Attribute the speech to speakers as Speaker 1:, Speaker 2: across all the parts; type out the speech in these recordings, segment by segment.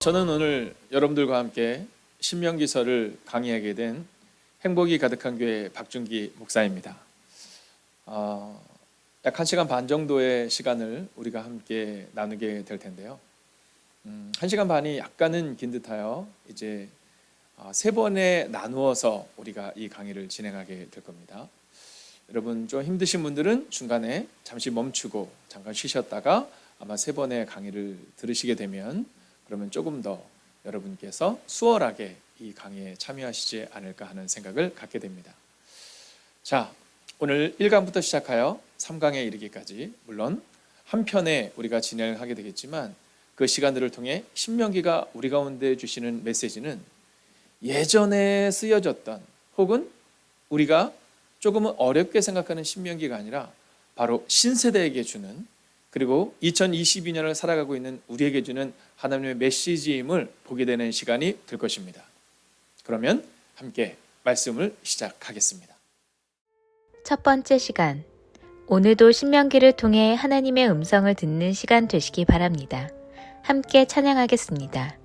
Speaker 1: 저는 오늘 여러분들과 함께 신명기서를 강의하게 된 행복이 가득한 교회 박준기 목사입니다. 약 1시간 반 정도의 시간을 우리가 함께 나누게 될 텐데요. 1시간 반이 약간은 긴 듯하여 이제 3번에 나누어서 우리가 이 강의를 진행하게 될 겁니다. 여러분 좀 힘드신 분들은 중간에 잠시 멈추고 잠깐 쉬셨다가 아마 3번의 강의를 들으시게 되면 그러면 조금 더 여러분께서 수월하게 이 강의에 참여하시지 않을까 하는 생각을 갖게 됩니다. 자, 오늘 1강부터 시작하여 3강에 이르기까지 물론 한 편에 우리가 진행을 하게 되겠지만 그 시간들을 통해 신명기가 우리 가운데 주시는 메시지는 예전에 쓰여졌던 혹은 우리가 조금은 어렵게 생각하는 신명기가 아니라 바로 신세대에게 주는, 그리고 2022년을 살아가고 있는 우리에게 주는 하나님의 메시지임을 보게 되는 시간이 될 것입니다. 그러면 함께 말씀을 시작하겠습니다.
Speaker 2: 첫 번째 시간, 오늘도 신명기를 통해 하나님의 음성을 듣는 시간 되시기 바랍니다. 함께 찬양하겠습니다.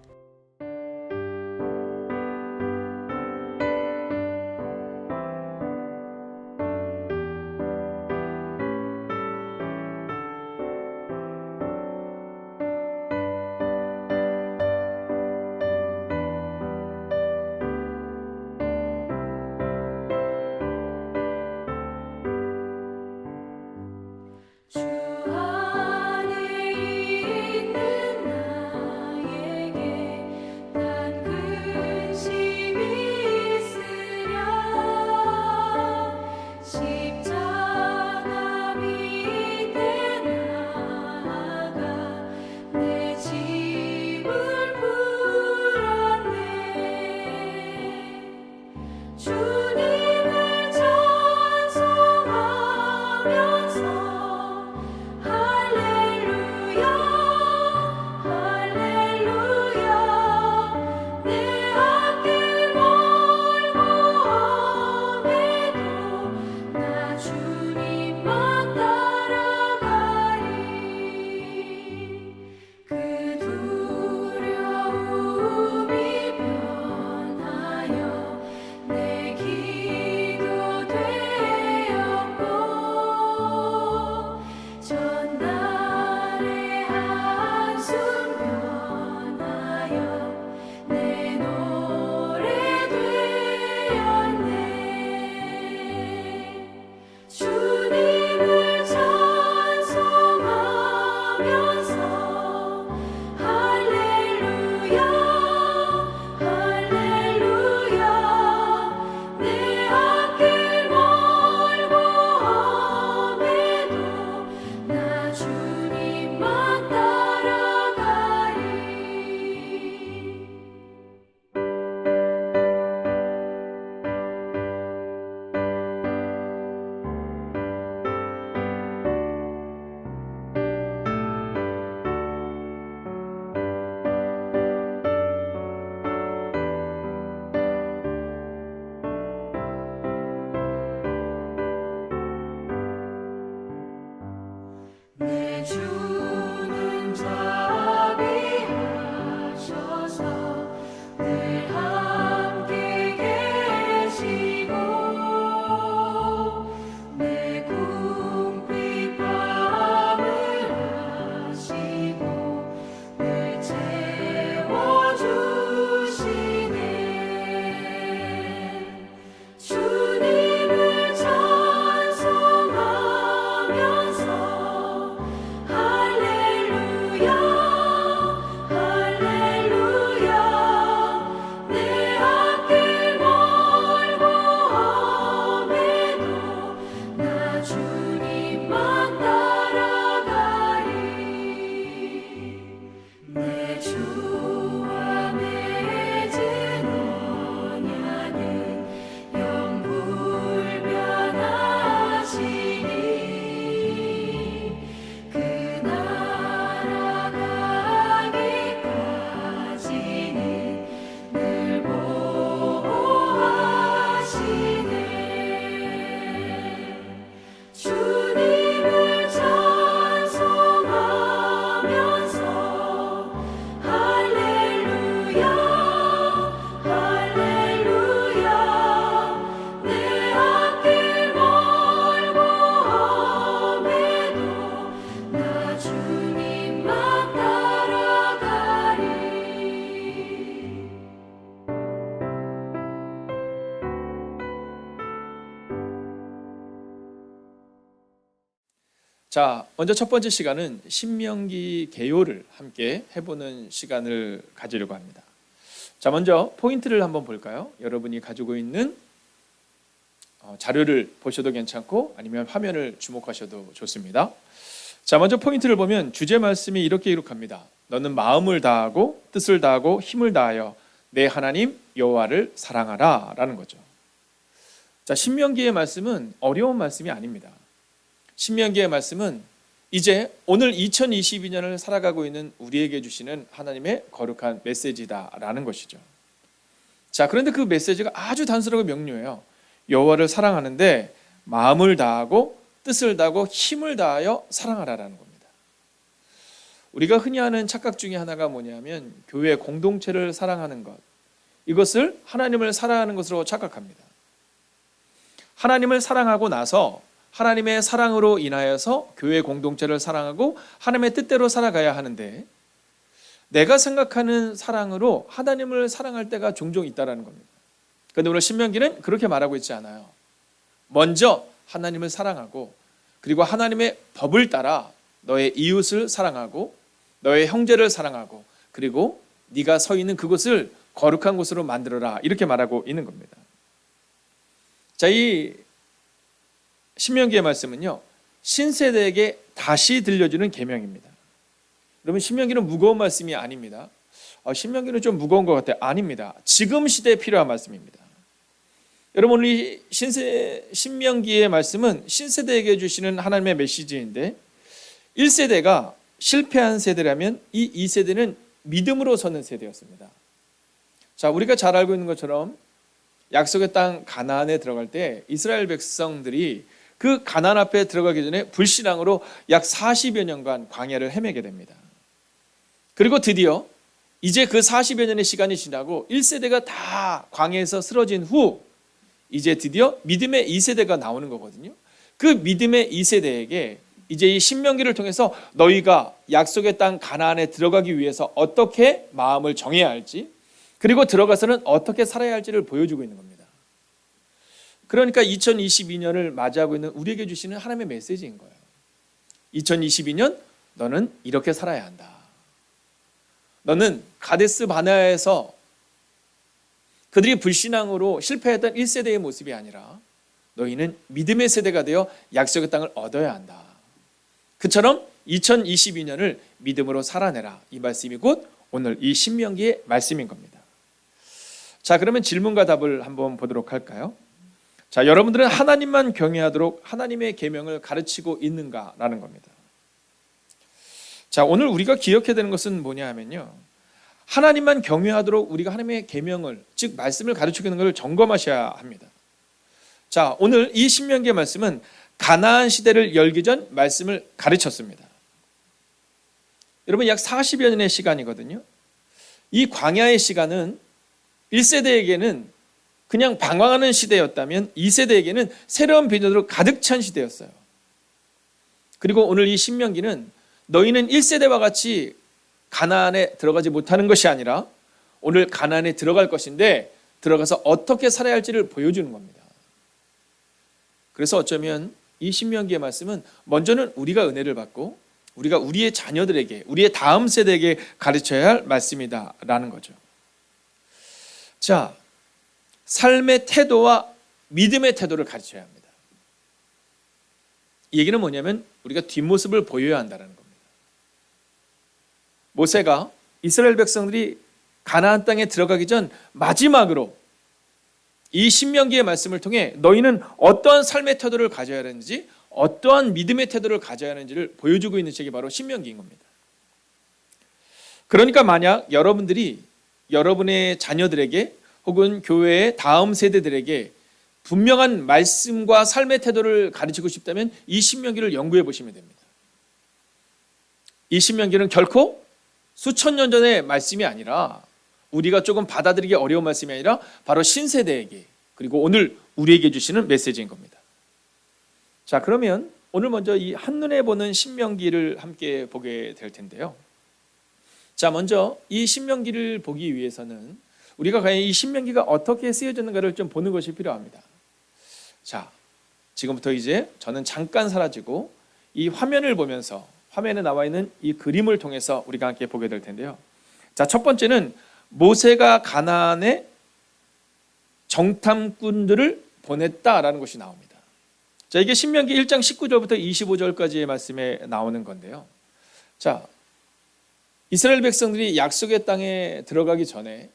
Speaker 3: 내
Speaker 1: 자, 먼저 첫 번째 시간은 신명기 개요를 함께 해보는 시간을 가지려고 합니다. 자, 먼저 포인트를 한번 볼까요? 여러분이 가지고 있는 자료를 보셔도 괜찮고 아니면 화면을 주목하셔도 좋습니다. 자, 먼저 포인트를 보면 주제 말씀이 이렇게 기록합니다. 너는 마음을 다하고 뜻을 다하고 힘을 다하여 내 하나님 여호와를 사랑하라 라는 거죠. 자, 신명기의 말씀은 어려운 말씀이 아닙니다. 신명기의 말씀은 이제 오늘 2022년을 살아가고 있는 우리에게 주시는 하나님의 거룩한 메시지다라는 것이죠. 자, 그런데 그 메시지가 아주 단순하고 명료해요. 여호와를 사랑하는데 마음을 다하고 뜻을 다하고 힘을 다하여 사랑하라라는 겁니다. 우리가 흔히 하는 착각 중에 하나가 뭐냐면 교회 공동체를 사랑하는 것, 이것을 하나님을 사랑하는 것으로 착각합니다. 하나님을 사랑하고 나서 하나님의 사랑으로 인하여서 교회 공동체를 사랑하고 하나님의 뜻대로 살아가야 하는데 내가 생각하는 사랑으로 하나님을 사랑할 때가 종종 있다는 겁니다. 그런데 오늘 신명기는 그렇게 말하고 있지 않아요. 먼저 하나님을 사랑하고 그리고 하나님의 법을 따라 너의 이웃을 사랑하고 너의 형제를 사랑하고 그리고 네가 서 있는 그곳을 거룩한 곳으로 만들어라 이렇게 말하고 있는 겁니다. 자, 이 신명기의 말씀은요 신세대에게 다시 들려주는 계명입니다. 여러분, 신명기는 무거운 말씀이 아닙니다. 신명기는 좀 무거운 것 같아요. 아닙니다. 지금 시대에 필요한 말씀입니다. 여러분, 오늘 이 신명기의 말씀은 신세대에게 주시는 하나님의 메시지인데 1세대가 실패한 세대라면 이 2세대는 믿음으로 서는 세대였습니다. 자, 우리가 잘 알고 있는 것처럼 약속의 땅 가나안에 들어갈 때 이스라엘 백성들이 그 가나안 앞에 들어가기 전에 불신앙으로 약 40여 년간 광야를 헤매게 됩니다. 그리고 드디어 이제 그 40여 년의 시간이 지나고 1세대가 다 광야에서 쓰러진 후 이제 드디어 믿음의 2세대가 나오는 거거든요. 그 믿음의 2세대에게 이제 이 신명기를 통해서 너희가 약속의 땅 가나안에 들어가기 위해서 어떻게 마음을 정해야 할지 그리고 들어가서는 어떻게 살아야 할지를 보여주고 있는 겁니다. 그러니까 2022년을 맞이하고 있는 우리에게 주시는 하나님의 메시지인 거예요. 2022년 너는 이렇게 살아야 한다. 너는 가데스 바네아에서 그들이 불신앙으로 실패했던 1세대의 모습이 아니라 너희는 믿음의 세대가 되어 약속의 땅을 얻어야 한다. 그처럼 2022년을 믿음으로 살아내라. 이 말씀이 곧 오늘 이 신명기의 말씀인 겁니다. 자, 그러면 질문과 답을 한번 보도록 할까요? 자, 여러분들은 하나님만 경외하도록 하나님의 계명을 가르치고 있는가라는 겁니다. 자, 오늘 우리가 기억해야 되는 것은 뭐냐 하면요, 하나님만 경외하도록 우리가 하나님의 계명을, 즉 말씀을 가르치고 있는 것을 점검하셔야 합니다. 자, 오늘 이 신명기의 말씀은 가나안 시대를 열기 전 말씀을 가르쳤습니다. 여러분, 약 40여 년의 시간이거든요. 이 광야의 시간은 1세대에게는 그냥 방황하는 시대였다면 2세대에게는 새로운 비전으로 가득 찬 시대였어요. 그리고 오늘 이 신명기는 너희는 1세대와 같이 가나안에 들어가지 못하는 것이 아니라 오늘 가나안에 들어갈 것인데 들어가서 어떻게 살아야 할지를 보여주는 겁니다. 그래서 어쩌면 이 신명기의 말씀은 먼저는 우리가 은혜를 받고 우리가 우리의 자녀들에게, 우리의 다음 세대에게 가르쳐야 할 말씀이다라는 거죠. 자, 삶의 태도와 믿음의 태도를 가르쳐야 합니다. 이 얘기는 뭐냐면 우리가 뒷모습을 보여야 한다는 겁니다. 모세가 이스라엘 백성들이 가나안 땅에 들어가기 전 마지막으로 이 신명기의 말씀을 통해 너희는 어떠한 삶의 태도를 가져야 하는지, 어떠한 믿음의 태도를 가져야 하는지를 보여주고 있는 책이 바로 신명기인 겁니다. 그러니까 만약 여러분들이 여러분의 자녀들에게 혹은 교회의 다음 세대들에게 분명한 말씀과 삶의 태도를 가르치고 싶다면 이 신명기를 연구해 보시면 됩니다. 이 신명기는 결코 수천 년 전의 말씀이 아니라 우리가 조금 받아들이기 어려운 말씀이 아니라 바로 신세대에게 그리고 오늘 우리에게 주시는 메시지인 겁니다. 자, 그러면 오늘 먼저 이 한눈에 보는 신명기를 함께 보게 될 텐데요. 자, 먼저 이 신명기를 보기 위해서는 우리가 과연 이 신명기가 어떻게 쓰여졌는가를 좀 보는 것이 필요합니다. 자, 지금부터 이제 저는 잠깐 사라지고 이 화면을 보면서 화면에 나와 있는 이 그림을 통해서 우리가 함께 보게 될 텐데요. 자, 첫 번째는 모세가 가나안에 정탐꾼들을 보냈다라는 것이 나옵니다. 자, 이게 신명기 1장 19절부터 25절까지의 말씀에 나오는 건데요. 자, 이스라엘 백성들이 약속의 땅에 들어가기 전에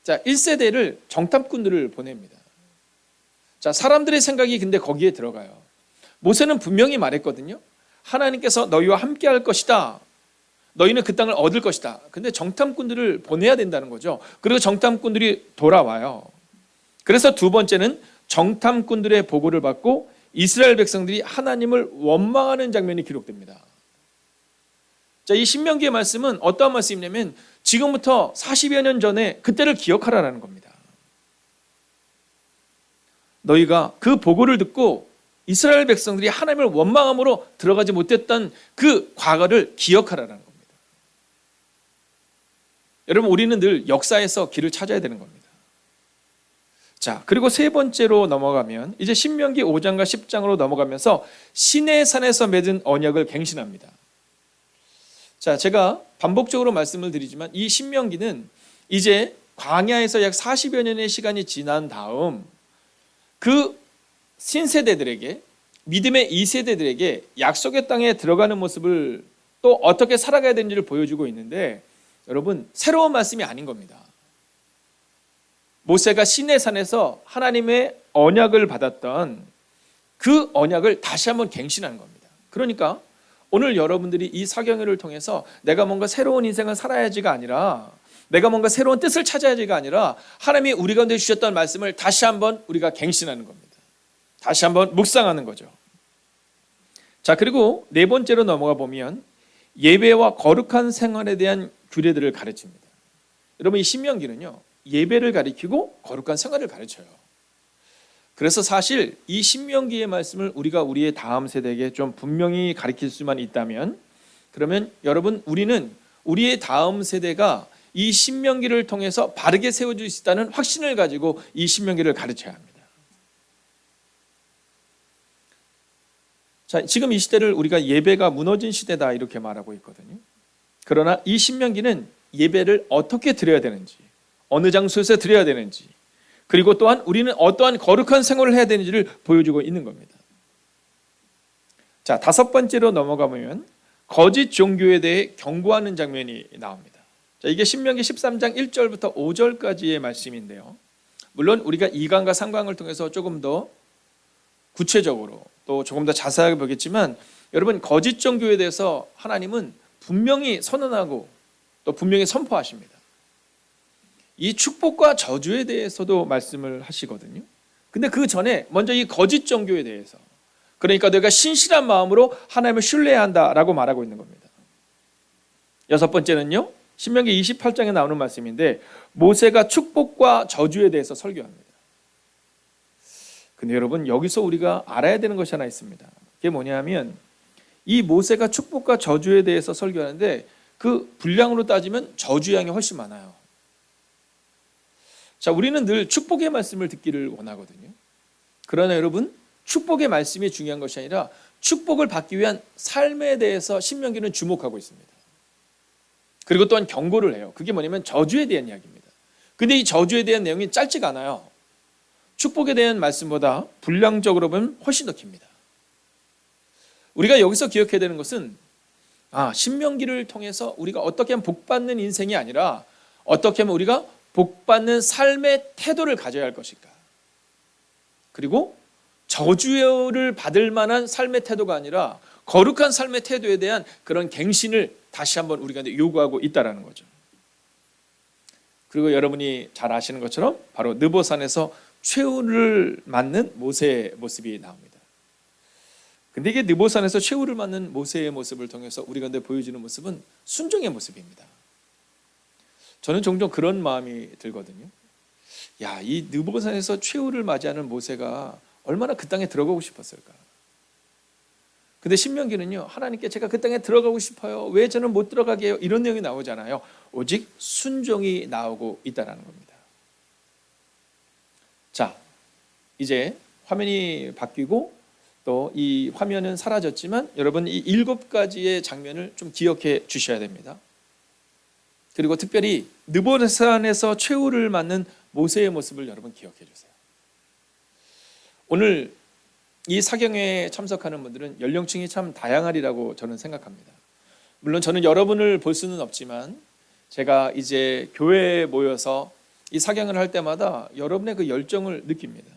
Speaker 1: 자, 1세대를 정탐꾼들을 보냅니다. 자, 사람들의 생각이 근데 거기에 들어가요. 모세는 분명히 말했거든요. 하나님께서 너희와 함께 할 것이다. 너희는 그 땅을 얻을 것이다. 근데 정탐꾼들을 보내야 된다는 거죠. 그리고 정탐꾼들이 돌아와요. 그래서 두 번째는 정탐꾼들의 보고를 받고 이스라엘 백성들이 하나님을 원망하는 장면이 기록됩니다. 자, 이 신명기의 말씀은 어떠한 말씀이냐면 지금부터 40여 년 전에 그때를 기억하라는 겁니다. 너희가 그 보고를 듣고 이스라엘 백성들이 하나님을 원망함으로 들어가지 못했던 그 과거를 기억하라는 겁니다. 여러분, 우리는 늘 역사에서 길을 찾아야 되는 겁니다. 자, 그리고 세 번째로 넘어가면 이제 신명기 5장과 10장으로 넘어가면서 시내산에서 맺은 언약을 갱신합니다. 자, 제가 반복적으로 말씀을 드리지만 이 신명기는 이제 광야에서 약 40여 년의 시간이 지난 다음 그 신세대들에게, 믿음의 2세대들에게 약속의 땅에 들어가는 모습을 또 어떻게 살아가야 되는지를 보여주고 있는데, 여러분, 새로운 말씀이 아닌 겁니다. 모세가 시내산에서 하나님의 언약을 받았던 그 언약을 다시 한번 갱신하는 겁니다. 그러니까 오늘 여러분들이 이 사경회를 통해서 내가 뭔가 새로운 인생을 살아야지가 아니라, 내가 뭔가 새로운 뜻을 찾아야지가 아니라 하나님이 우리 가운데 주셨던 말씀을 다시 한번 우리가 갱신하는 겁니다. 다시 한번 묵상하는 거죠. 자, 그리고 네 번째로 넘어가 보면 예배와 거룩한 생활에 대한 규례들을 가르칩니다. 여러분, 이 신명기는요, 예배를 가리키고 거룩한 생활을 가르쳐요. 그래서 사실 이 신명기의 말씀을 우리가 우리의 다음 세대에게 좀 분명히 가르칠 수만 있다면, 그러면 여러분, 우리는 우리의 다음 세대가 이 신명기를 통해서 바르게 세워줄 수 있다는 확신을 가지고 이 신명기를 가르쳐야 합니다. 자, 지금 이 시대를 우리가 예배가 무너진 시대다 이렇게 말하고 있거든요. 그러나 이 신명기는 예배를 어떻게 드려야 되는지, 어느 장소에서 드려야 되는지, 그리고 또한 우리는 어떠한 거룩한 생활을 해야 되는지를 보여주고 있는 겁니다. 자, 다섯 번째로 넘어가 보면 거짓 종교에 대해 경고하는 장면이 나옵니다. 자, 이게 신명기 13장 1절부터 5절까지의 말씀인데요. 물론 우리가 2강과 3강을 통해서 조금 더 구체적으로 또 조금 더 자세하게 보겠지만, 여러분, 거짓 종교에 대해서 하나님은 분명히 선언하고 또 분명히 선포하십니다. 이 축복과 저주에 대해서도 말씀을 하시거든요. 근데 그 전에 먼저 이 거짓 종교에 대해서, 그러니까 내가 신실한 마음으로 하나님을 신뢰해야 한다라고 말하고 있는 겁니다. 여섯 번째는요, 신명기 28장에 나오는 말씀인데 모세가 축복과 저주에 대해서 설교합니다. 근데 여러분, 여기서 우리가 알아야 되는 것이 하나 있습니다. 그게 뭐냐면 이 모세가 축복과 저주에 대해서 설교하는데 그 분량으로 따지면 저주 양이 훨씬 많아요. 자, 우리는 늘 축복의 말씀을 듣기를 원하거든요. 그러나 여러분, 축복의 말씀이 중요한 것이 아니라 축복을 받기 위한 삶에 대해서 신명기는 주목하고 있습니다. 그리고 또한 경고를 해요. 그게 뭐냐면 저주에 대한 이야기입니다. 근데 이 저주에 대한 내용이 짧지가 않아요. 축복에 대한 말씀보다 분량적으로 보면 훨씬 더 깁니다. 우리가 여기서 기억해야 되는 것은 신명기를 통해서 우리가 어떻게 하면 복받는 인생이 아니라 어떻게 하면 우리가 복받는 삶의 태도를 가져야 할 것일까. 그리고 저주를 받을 만한 삶의 태도가 아니라 거룩한 삶의 태도에 대한 그런 갱신을 다시 한번 우리가 요구하고 있다는 거죠. 그리고 여러분이 잘 아시는 것처럼 바로 느보산에서 최후를 맞는 모세의 모습이 나옵니다. 근데 이게 느보산에서 최후를 맞는 모세의 모습을 통해서 우리 가운데 보여주는 모습은 순종의 모습입니다. 저는 종종 그런 마음이 들거든요. 야, 이 느보산에서 최후를 맞이하는 모세가 얼마나 그 땅에 들어가고 싶었을까. 근데 신명기는요, 하나님께 제가 그 땅에 들어가고 싶어요, 왜 저는 못 들어가게 해요, 이런 내용이 나오잖아요. 오직 순종이 나오고 있다는 겁니다. 자, 이제 화면이 바뀌고 또 이 화면은 사라졌지만 여러분 이 7가지의 장면을 좀 기억해 주셔야 됩니다. 그리고 특별히 느보산에서 최후를 맞는 모세의 모습을 여러분 기억해 주세요. 오늘 이 사경에 참석하는 분들은 연령층이 참 다양하리라고 저는 생각합니다. 물론 저는 여러분을 볼 수는 없지만 제가 이제 교회에 모여서 이 사경을 할 때마다 여러분의 그 열정을 느낍니다.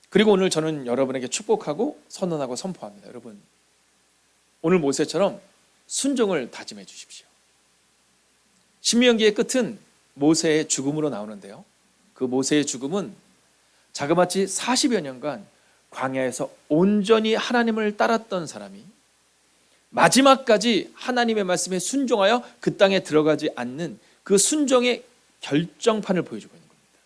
Speaker 1: 그리고 오늘 저는 여러분에게 축복하고 선언하고 선포합니다. 여러분, 오늘 모세처럼 순종을 다짐해 주십시오. 신명기의 끝은 모세의 죽음으로 나오는데요. 그 모세의 죽음은 자그마치 40여 년간 광야에서 온전히 하나님을 따랐던 사람이 마지막까지 하나님의 말씀에 순종하여 그 땅에 들어가지 않는 그 순종의 결정판을 보여주고 있는 겁니다.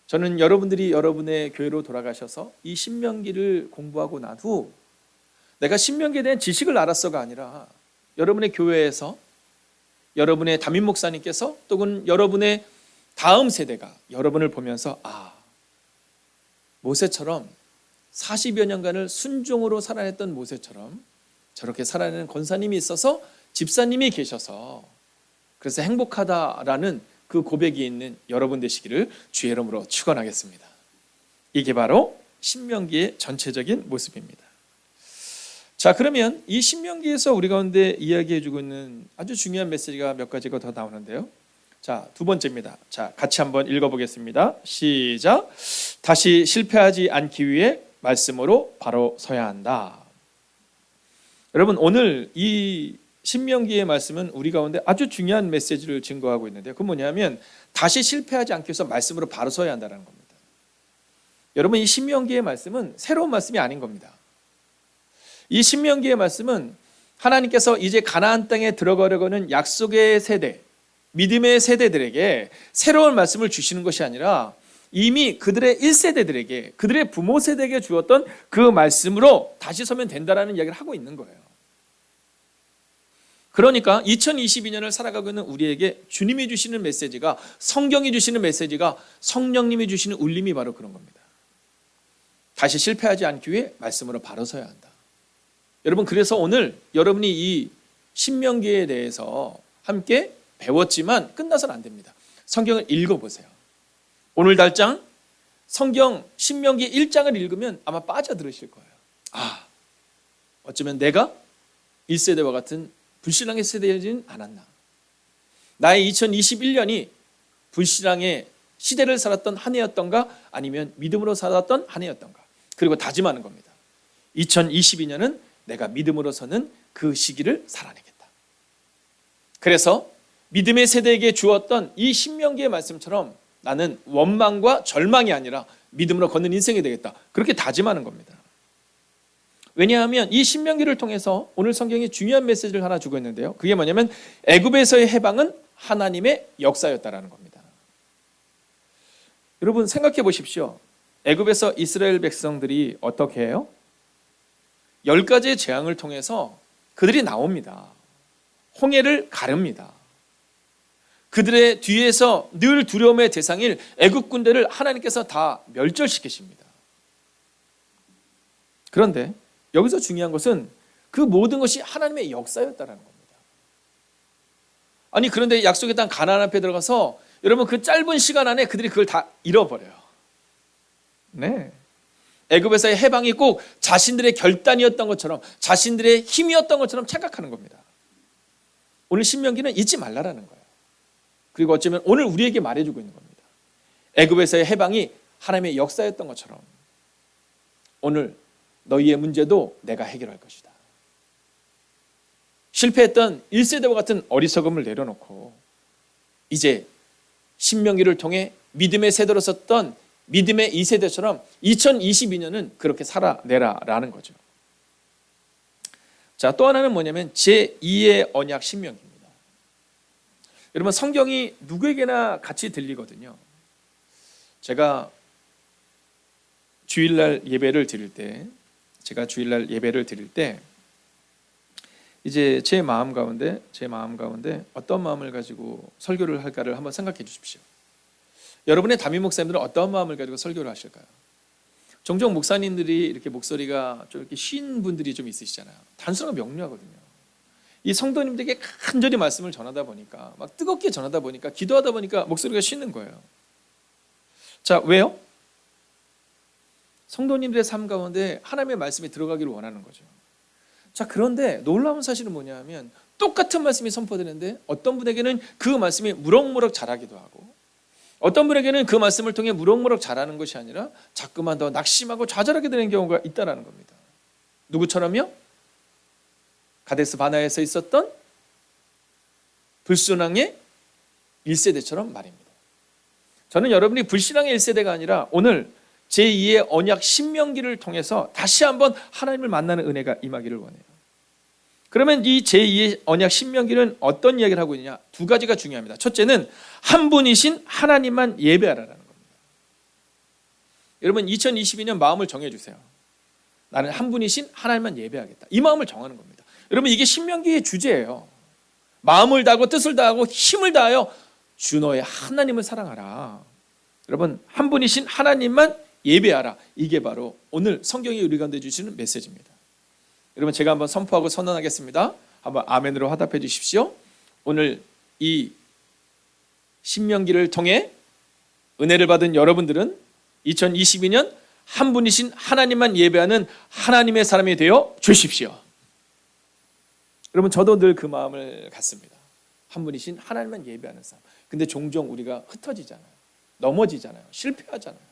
Speaker 1: 저는 여러분들이 여러분의 교회로 돌아가셔서 이 신명기를 공부하고 난 후 내가 신명기에 대한 지식을 알았어가 아니라 여러분의 교회에서 여러분의 담임 목사님께서 또는 여러분의 다음 세대가 여러분을 보면서 모세처럼 40여 년간을 순종으로 살아냈던 모세처럼 저렇게 살아내는 권사님이 있어서 집사님이 계셔서 그래서 행복하다라는 그 고백이 있는 여러분 되시기를 주의 이름으로 축원하겠습니다. 이게 바로 신명기의 전체적인 모습입니다. 자, 그러면 이 신명기에서 우리 가운데 이야기해주고 있는 아주 중요한 메시지가 몇 가지가 더 나오는데요. 자, 두 번째입니다. 자, 같이 한번 읽어보겠습니다. 시작. 다시 실패하지 않기 위해 말씀으로 바로 서야 한다. 여러분, 오늘 이 신명기의 말씀은 우리 가운데 아주 중요한 메시지를 증거하고 있는데요. 그건 뭐냐면 다시 실패하지 않기 위해서 말씀으로 바로 서야 한다는 겁니다. 여러분, 이 신명기의 말씀은 새로운 말씀이 아닌 겁니다. 이 신명기의 말씀은 하나님께서 이제 가나안 땅에 들어가려고 하는 약속의 세대, 믿음의 세대들에게 새로운 말씀을 주시는 것이 아니라 이미 그들의 1세대들에게, 그들의 부모 세대에게 주었던 그 말씀으로 다시 서면 된다라는 이야기를 하고 있는 거예요. 그러니까 2022년을 살아가고 있는 우리에게 주님이 주시는 메시지가, 성경이 주시는 메시지가, 성령님이 주시는 울림이 바로 그런 겁니다. 다시 실패하지 않기 위해 말씀으로 바로 서야 한다. 여러분, 그래서 오늘 여러분이 이 신명기에 대해서 함께 배웠지만 끝나서는 안 됩니다. 성경을 읽어보세요. 오늘 달장 성경 신명기 1장을 읽으면 아마 빠져들으실 거예요. 어쩌면 내가 1세대와 같은 불신앙의 세대이진 않았나. 나의 2021년이 불신앙의 시대를 살았던 한 해였던가 아니면 믿음으로 살았던 한 해였던가. 그리고 다짐하는 겁니다. 2022년은 내가 믿음으로 서는 그 시기를 살아내겠다. 그래서 믿음의 세대에게 주었던 이 신명기의 말씀처럼 나는 원망과 절망이 아니라 믿음으로 걷는 인생이 되겠다. 그렇게 다짐하는 겁니다. 왜냐하면 이 신명기를 통해서 오늘 성경이 중요한 메시지를 하나 주고 있는데요. 그게 뭐냐면 애굽에서의 해방은 하나님의 역사였다라는 겁니다. 여러분 생각해 보십시오. 애굽에서 이스라엘 백성들이 어떻게 해요? 10가지의 재앙을 통해서 그들이 나옵니다. 홍해를 가릅니다. 그들의 뒤에서 늘 두려움의 대상일 애굽 군대를 하나님께서 다 멸절시키십니다. 그런데 여기서 중요한 것은 그 모든 것이 하나님의 역사였다는 겁니다. 아니 그런데 약속의 땅 가나안 앞에 들어가서 여러분 그 짧은 시간 안에 그들이 그걸 다 잃어버려요. 네. 애굽에서의 해방이 꼭 자신들의 결단이었던 것처럼 자신들의 힘이었던 것처럼 착각하는 겁니다. 오늘 신명기는 잊지 말라라는 거예요. 그리고 어쩌면 오늘 우리에게 말해주고 있는 겁니다. 애굽에서의 해방이 하나님의 역사였던 것처럼 오늘 너희의 문제도 내가 해결할 것이다. 실패했던 1세대와 같은 어리석음을 내려놓고 이제 신명기를 통해 믿음의 세대로 섰던 믿음의 2세대처럼 2022년은 그렇게 살아내라라는 거죠. 자, 또 하나는 뭐냐면 제2의 언약 신명기입니다. 여러분 성경이 누구에게나 같이 들리거든요. 제가 주일날 예배를 드릴 때 이제 제 마음 가운데 어떤 마음을 가지고 설교를 할까를 한번 생각해 주십시오. 여러분의 담임 목사님들은 어떤 마음을 가지고 설교를 하실까요? 종종 목사님들이 이렇게 목소리가 좀 이렇게 쉰 분들이 좀 있으시잖아요. 단순하고 명료하거든요. 이 성도님들에게 간절히 말씀을 전하다 보니까, 막 뜨겁게 전하다 보니까, 기도하다 보니까 목소리가 쉬는 거예요. 자, 왜요? 성도님들의 삶 가운데 하나님의 말씀이 들어가기를 원하는 거죠. 자, 그런데 놀라운 사실은 뭐냐면 똑같은 말씀이 선포되는데 어떤 분에게는 그 말씀이 무럭무럭 자라기도 하고, 어떤 분에게는 그 말씀을 통해 무럭무럭 자라는 것이 아니라 자꾸만 더 낙심하고 좌절하게 되는 경우가 있다는 겁니다. 누구처럼요? 가데스 바나에서 있었던 불순항의 1세대처럼 말입니다. 저는 여러분이 불신앙의 1세대가 아니라 오늘 제2의 언약 신명기를 통해서 다시 한번 하나님을 만나는 은혜가 임하기를 원해요. 그러면 이 제2의 언약 신명기는 어떤 이야기를 하고 있느냐? 두 가지가 중요합니다. 첫째는 한 분이신 하나님만 예배하라는 겁니다. 여러분 2022년 마음을 정해주세요. 나는 한 분이신 하나님만 예배하겠다. 이 마음을 정하는 겁니다. 여러분 이게 신명기의 주제예요. 마음을 다하고 뜻을 다하고 힘을 다하여 주 너의 하나님을 사랑하라. 여러분 한 분이신 하나님만 예배하라. 이게 바로 오늘 성경이 우리 가운데 주시는 메시지입니다. 여러분 제가 한번 선포하고 선언하겠습니다. 한번 아멘으로 화답해 주십시오. 오늘 이 신명기를 통해 은혜를 받은 여러분들은 2022년 한 분이신 하나님만 예배하는 하나님의 사람이 되어 주십시오. 여러분 저도 늘 그 마음을 갖습니다. 한 분이신 하나님만 예배하는 삶. 근데 종종 우리가 흩어지잖아요. 넘어지잖아요. 실패하잖아요.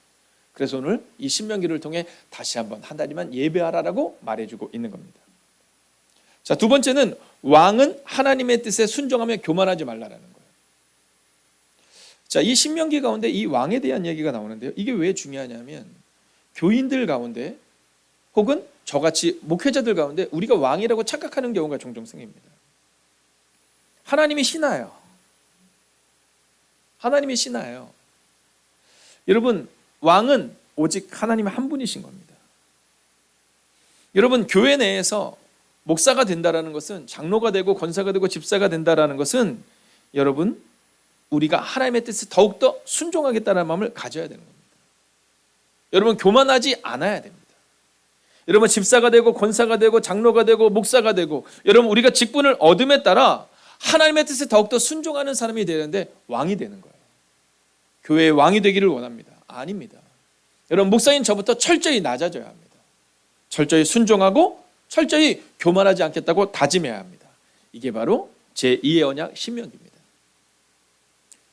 Speaker 1: 그래서 오늘 이 신명기를 통해 다시 한번 하나님만 예배하라라고 말해주고 있는 겁니다. 자, 두 번째는 왕은 하나님의 뜻에 순종하며 교만하지 말라라는 거예요. 자, 이 신명기 가운데 이 왕에 대한 얘기가 나오는데요. 이게 왜 중요하냐면 교인들 가운데 혹은 저같이 목회자들 가운데 우리가 왕이라고 착각하는 경우가 종종 생깁니다. 하나님이 신하예요. 하나님이 신하예요. 여러분 왕은 오직 하나님 한 분이신 겁니다. 여러분 교회 내에서 목사가 된다라는 것은 장로가 되고 권사가 되고 집사가 된다라는 것은 여러분 우리가 하나님의 뜻에 더욱더 순종하겠다는 마음을 가져야 되는 겁니다. 여러분 교만하지 않아야 됩니다. 여러분 집사가 되고 권사가 되고 장로가 되고 목사가 되고 여러분 우리가 직분을 얻음에 따라 하나님의 뜻에 더욱더 순종하는 사람이 되는데 왕이 되는 거예요. 교회의 왕이 되기를 원합니다. 아닙니다. 여러분 목사인 저부터 철저히 낮아져야 합니다. 철저히 순종하고 철저히 교만하지 않겠다고 다짐해야 합니다. 이게 바로 제2의 언약 신명기입니다.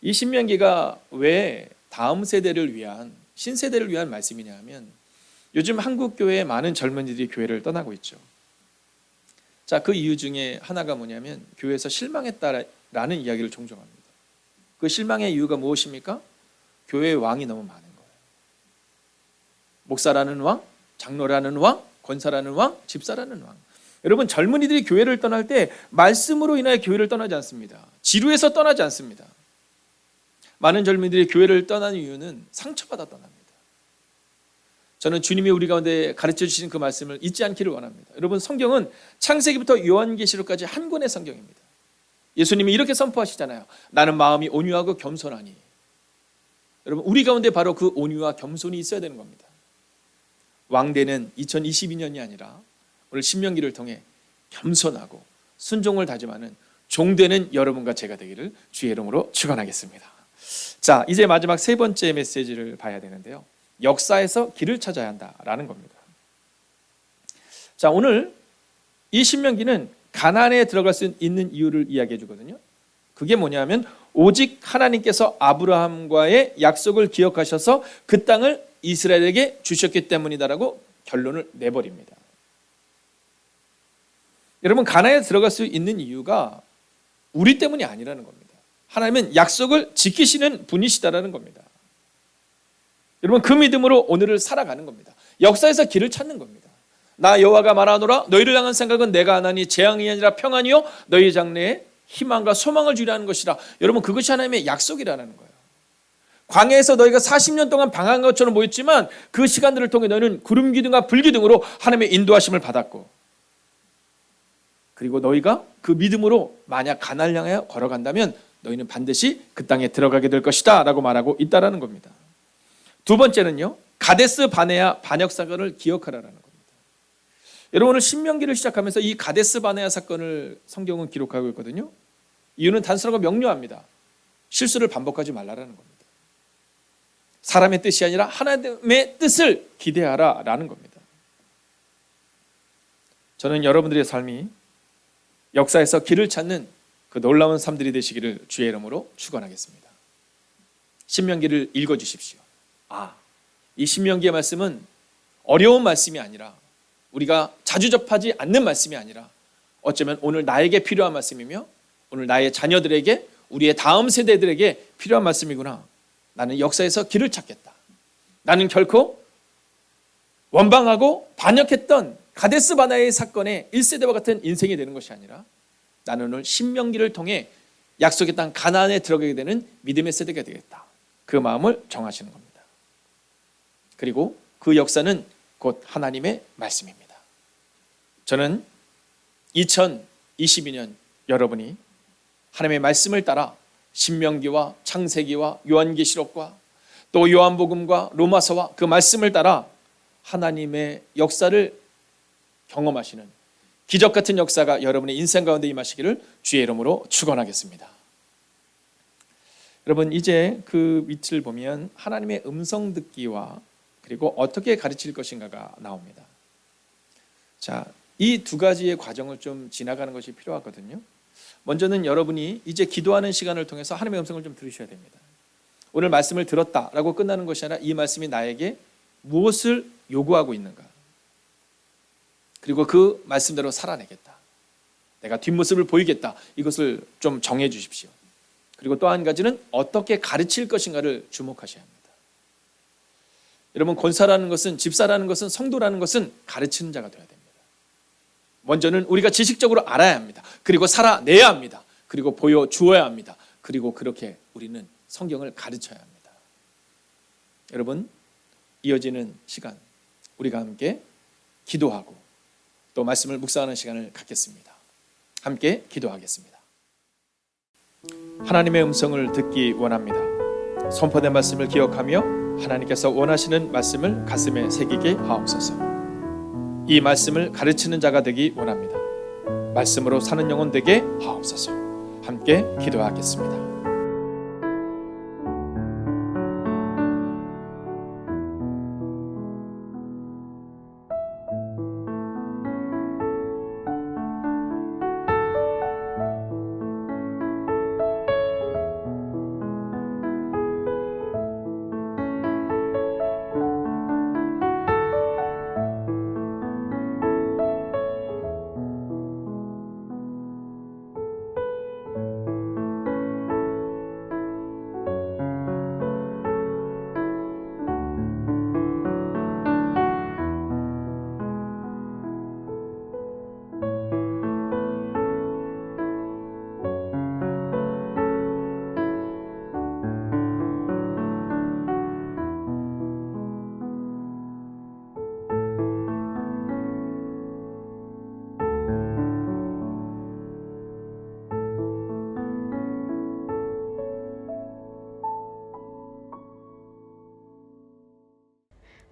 Speaker 1: 이 신명기가 왜 다음 세대를 위한 신세대를 위한 말씀이냐 하면 요즘 한국 교회에 많은 젊은이들이 교회를 떠나고 있죠. 자, 그 이유 중에 하나가 뭐냐면 교회에서 실망했다라는 이야기를 종종 합니다. 그 실망의 이유가 무엇입니까? 교회의 왕이 너무 많은 거예요. 목사라는 왕, 장로라는 왕, 권사라는 왕, 집사라는 왕. 여러분 젊은이들이 교회를 떠날 때 말씀으로 인하여 교회를 떠나지 않습니다. 지루해서 떠나지 않습니다. 많은 젊은이들이 교회를 떠나는 이유는 상처받아 떠납니다. 저는 주님이 우리 가운데 가르쳐 주신 그 말씀을 잊지 않기를 원합니다. 여러분 성경은 창세기부터 요한계시록까지 한 권의 성경입니다. 예수님이 이렇게 선포하시잖아요. 나는 마음이 온유하고 겸손하니. 여러분 우리 가운데 바로 그 온유와 겸손이 있어야 되는 겁니다. 왕대는 2022년이 아니라 오늘 신명기를 통해 겸손하고 순종을 다짐하는 종되는 여러분과 제가 되기를 주의 이름으로 축원하겠습니다. 자, 이제 마지막 세 번째 메시지를 봐야 되는데요. 역사에서 길을 찾아야 한다라는 겁니다. 자, 오늘 이 신명기는 가나안에 들어갈 수 있는 이유를 이야기해 주거든요. 그게 뭐냐면 오직 하나님께서 아브라함과의 약속을 기억하셔서 그 땅을 이스라엘에게 주셨기 때문이다라고 결론을 내버립니다. 여러분 가나안에 들어갈 수 있는 이유가 우리 때문이 아니라는 겁니다. 하나님은 약속을 지키시는 분이시다라는 겁니다. 여러분 그 믿음으로 오늘을 살아가는 겁니다. 역사에서 길을 찾는 겁니다. 나 여호와가 말하노라 너희를 향한 생각은 내가 하나니 재앙이 아니라 평안이요 너희 장래에 희망과 소망을 주리라는 것이라. 여러분 그것이 하나님의 약속이라는 거예요. 광야에서 너희가 40년 동안 방황한 것처럼 보였지만 그 시간들을 통해 너희는 구름 기둥과 불 기둥으로 하나님의 인도하심을 받았고, 그리고 너희가 그 믿음으로 만약 가나안을 향하여 걸어간다면 너희는 반드시 그 땅에 들어가게 될 것이다 라고 말하고 있다라는 겁니다. 두 번째는요, 가데스 바네아 반역 사건을 기억하라라는 겁니다. 여러분, 오늘 신명기를 시작하면서 이 가데스 바네아 사건을 성경은 기록하고 있거든요. 이유는 단순하고 명료합니다. 실수를 반복하지 말라라는 겁니다. 사람의 뜻이 아니라 하나님의 뜻을 기대하라라는 겁니다. 저는 여러분들의 삶이 역사에서 길을 찾는 그 놀라운 삶들이 되시기를 주의 이름으로 축원하겠습니다. 신명기를 읽어주십시오. 이 신명기의 말씀은 어려운 말씀이 아니라, 우리가 자주 접하지 않는 말씀이 아니라, 어쩌면 오늘 나에게 필요한 말씀이며 오늘 나의 자녀들에게, 우리의 다음 세대들에게 필요한 말씀이구나. 나는 역사에서 길을 찾겠다. 나는 결코 원방하고 반역했던 가데스 바네아의 사건의 1세대와 같은 인생이 되는 것이 아니라, 나는 오늘 신명기를 통해 약속의 땅 가나안에 들어가게 되는 믿음의 세대가 되겠다. 그 마음을 정하시는 겁니다. 그리고 그 역사는 곧 하나님의 말씀입니다. 저는 2022년 여러분이 하나님의 말씀을 따라 신명기와 창세기와 요한계시록과 또 요한복음과 로마서와 그 말씀을 따라 하나님의 역사를 경험하시는 기적 같은 역사가 여러분의 인생 가운데 임하시기를 주의 이름으로 축원하겠습니다. 여러분, 이제 그 밑을 보면 하나님의 음성 듣기와 그리고 어떻게 가르칠 것인가가 나옵니다. 자, 이 두 가지의 과정을 좀 지나가는 것이 필요하거든요. 먼저는 여러분이 이제 기도하는 시간을 통해서 하나님의 음성을 좀 들으셔야 됩니다. 오늘 말씀을 들었다라고 끝나는 것이 아니라 이 말씀이 나에게 무엇을 요구하고 있는가, 그리고 그 말씀대로 살아내겠다, 내가 뒷모습을 보이겠다, 이것을 좀 정해 주십시오. 그리고 또 한 가지는 어떻게 가르칠 것인가를 주목하셔야 합니다. 여러분, 권사라는 것은, 집사라는 것은, 성도라는 것은 가르치는 자가 되어야 됩니다. 먼저는 우리가 지식적으로 알아야 합니다. 그리고 살아내야 합니다. 그리고 보여주어야 합니다. 그리고 그렇게 우리는 성경을 가르쳐야 합니다. 여러분, 이어지는 시간 우리가 함께 기도하고 또 말씀을 묵상하는 시간을 갖겠습니다. 함께 기도하겠습니다. 하나님의 음성을 듣기 원합니다. 선포된 말씀을 기억하며 하나님께서 원하시는 말씀을 가슴에 새기게 하옵소서. 이 말씀을 가르치는 자가 되기 원합니다. 말씀으로 사는 영혼 되게 하옵소서. 함께 기도하겠습니다.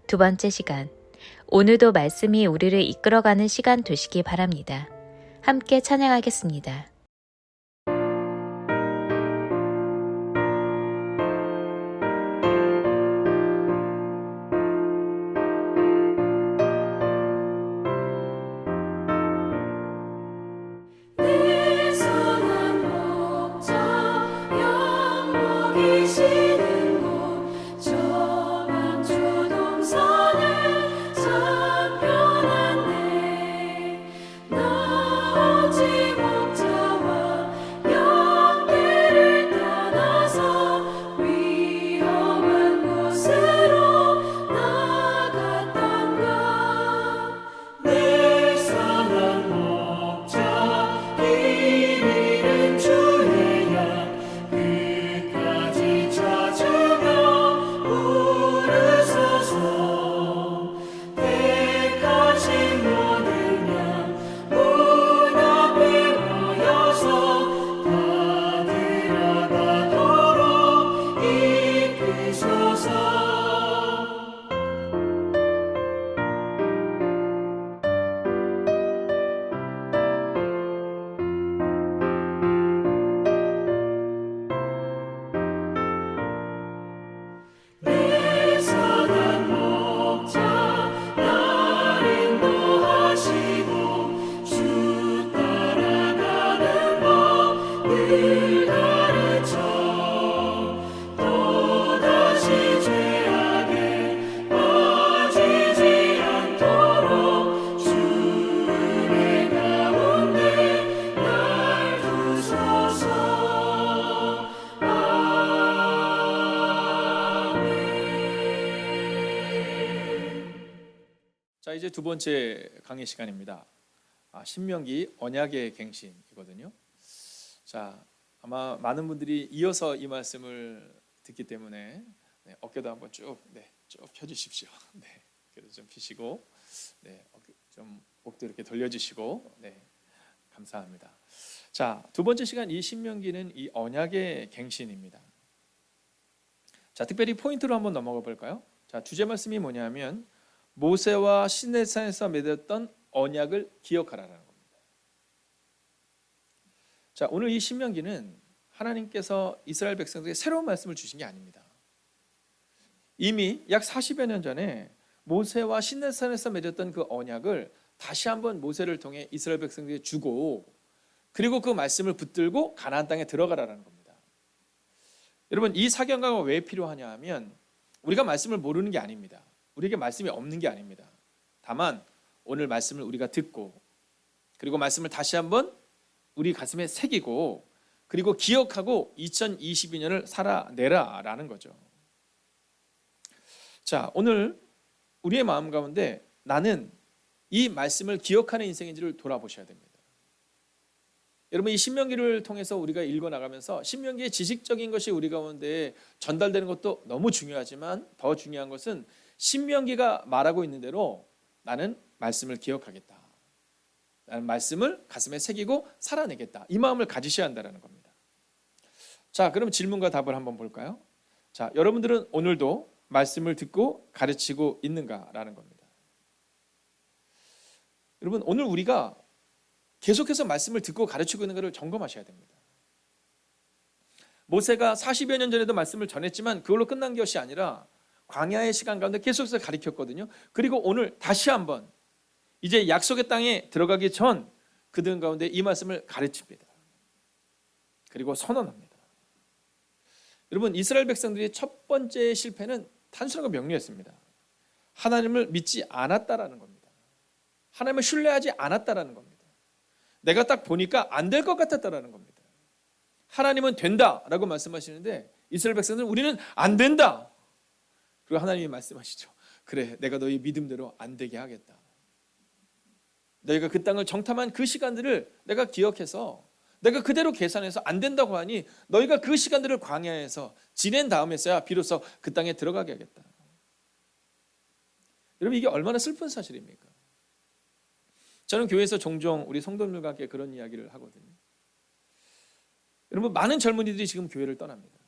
Speaker 2: 두 번째 시간, 오늘도 말씀이 우리를 이끌어가는 시간 되시기 바랍니다. 함께 찬양하겠습니다.
Speaker 3: 내 선한 목자 영 먹이시는 곳 저 많주 동산에 잡혀났네. 나 오직 목자
Speaker 1: 자, 이제 두 번째 강의 시간입니다. 신명기 언약의 갱신이거든요. 자, 아마 많은 분들이 이어서 이 말씀을 듣기 때문에 어깨도 한번 쭉 펴주십시오. 어깨도 좀 펴시고, 어깨 좀 목도 이렇게 돌려주시고, 감사합니다. 자, 두 번째 시간 이 신명기는 이 언약의 갱신입니다. 자, 특별히 포인트로 한번 넘어가 볼까요? 자, 주제 말씀이 뭐냐면 모세와 시내산에서 맺었던 언약을 기억하라는 겁니다. 자, 오늘 이 신명기는 하나님께서 이스라엘 백성들에게 새로운 말씀을 주신 게 아닙니다. 이미 약 40여 년 전에 모세와 시내산에서 맺었던 그 언약을 다시 한번 모세를 통해 이스라엘 백성들에게 주고, 그리고 그 말씀을 붙들고 가나안 땅에 들어가라는 겁니다. 여러분, 이 사경과가 왜 필요하냐 하면 우리가 말씀을 모르는 게 아닙니다. 우리에게 말씀이 없는 게 아닙니다. 다만 오늘 말씀을 우리가 듣고, 그리고 말씀을 다시 한번 우리 가슴에 새기고, 그리고 기억하고 2022년을 살아내라라는 거죠. 자, 오늘 우리의 마음 가운데 나는 이 말씀을 기억하는 인생인지를 돌아보셔야 됩니다. 여러분, 이 신명기를 통해서 우리가 읽어나가면서 신명기의 지식적인 것이 우리 가운데 전달되는 것도 너무 중요하지만 더 중요한 것은 신명기가 말하고 있는 대로 나는 말씀을 기억하겠다, 나는 말씀을 가슴에 새기고 살아내겠다, 이 마음을 가지셔야 한다는 겁니다. 자, 그럼 질문과 답을 한번 볼까요? 자, 여러분들은 오늘도 말씀을 듣고 가르치고 있는가라는 겁니다. 여러분, 오늘 우리가 계속해서 말씀을 듣고 가르치고 있는 것을 점검하셔야 됩니다. 모세가 40여 년 전에도 말씀을 전했지만 그걸로 끝난 것이 아니라 광야의 시간 가운데 계속해서 가르쳤거든요. 그리고 오늘 다시 한번 이제 약속의 땅에 들어가기 전 그들 가운데 이 말씀을 가르칩니다. 그리고 선언합니다. 여러분, 이스라엘 백성들의 첫 번째 실패는 단순하고 명료했습니다. 하나님을 믿지 않았다라는 겁니다. 하나님을 신뢰하지 않았다라는 겁니다. 내가 딱 보니까 안 될 것 같았다라는 겁니다. 하나님은 된다라고 말씀하시는데 이스라엘 백성들은 우리는 안 된다. 그리고 하나님이 말씀하시죠. 그래, 내가 너희 믿음대로 안 되게 하겠다. 너희가 그 땅을 정탐한 그 시간들을 내가 기억해서 내가 그대로 계산해서 안 된다고 하니 너희가 그 시간들을 광야에서 지낸 다음에서야 비로소 그 땅에 들어가게 하겠다. 여러분, 이게 얼마나 슬픈 사실입니까? 저는 교회에서 종종 우리 성도들과 함께 그런 이야기를 하거든요. 여러분, 많은 젊은이들이 지금 교회를 떠납니다.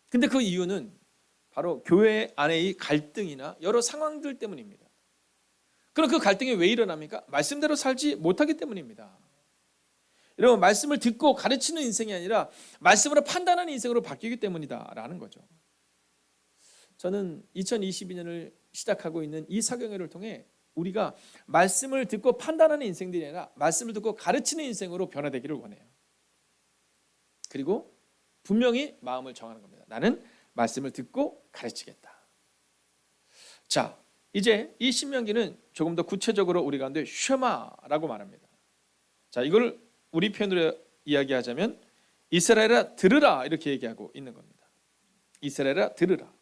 Speaker 1: 근데 그 이유는 바로 교회 안의 갈등이나 여러 상황들 때문입니다. 그럼 그 갈등이 왜 일어납니까? 말씀대로 살지 못하기 때문입니다. 여러분, 말씀을 듣고 가르치는 인생이 아니라 말씀으로 판단하는 인생으로 바뀌기 때문이다라는 거죠. 저는 2022년을 시작하고 있는 이 사경회를 통해 우리가 말씀을 듣고 판단하는 인생들이 아니라 말씀을 듣고 가르치는 인생으로 변화되기를 원해요. 그리고 분명히 마음을 정하는 겁니다. 나는 말씀을 듣고 가르치겠다. 자, 이제 이 신명기는 조금 더 구체적으로 우리 가운데 쉐마라고 말합니다. 자, 이걸 우리 표현으로 이야기하자면 이스라엘아 들으라, 이렇게 얘기하고 있는 겁니다. 이스라엘아 들으라,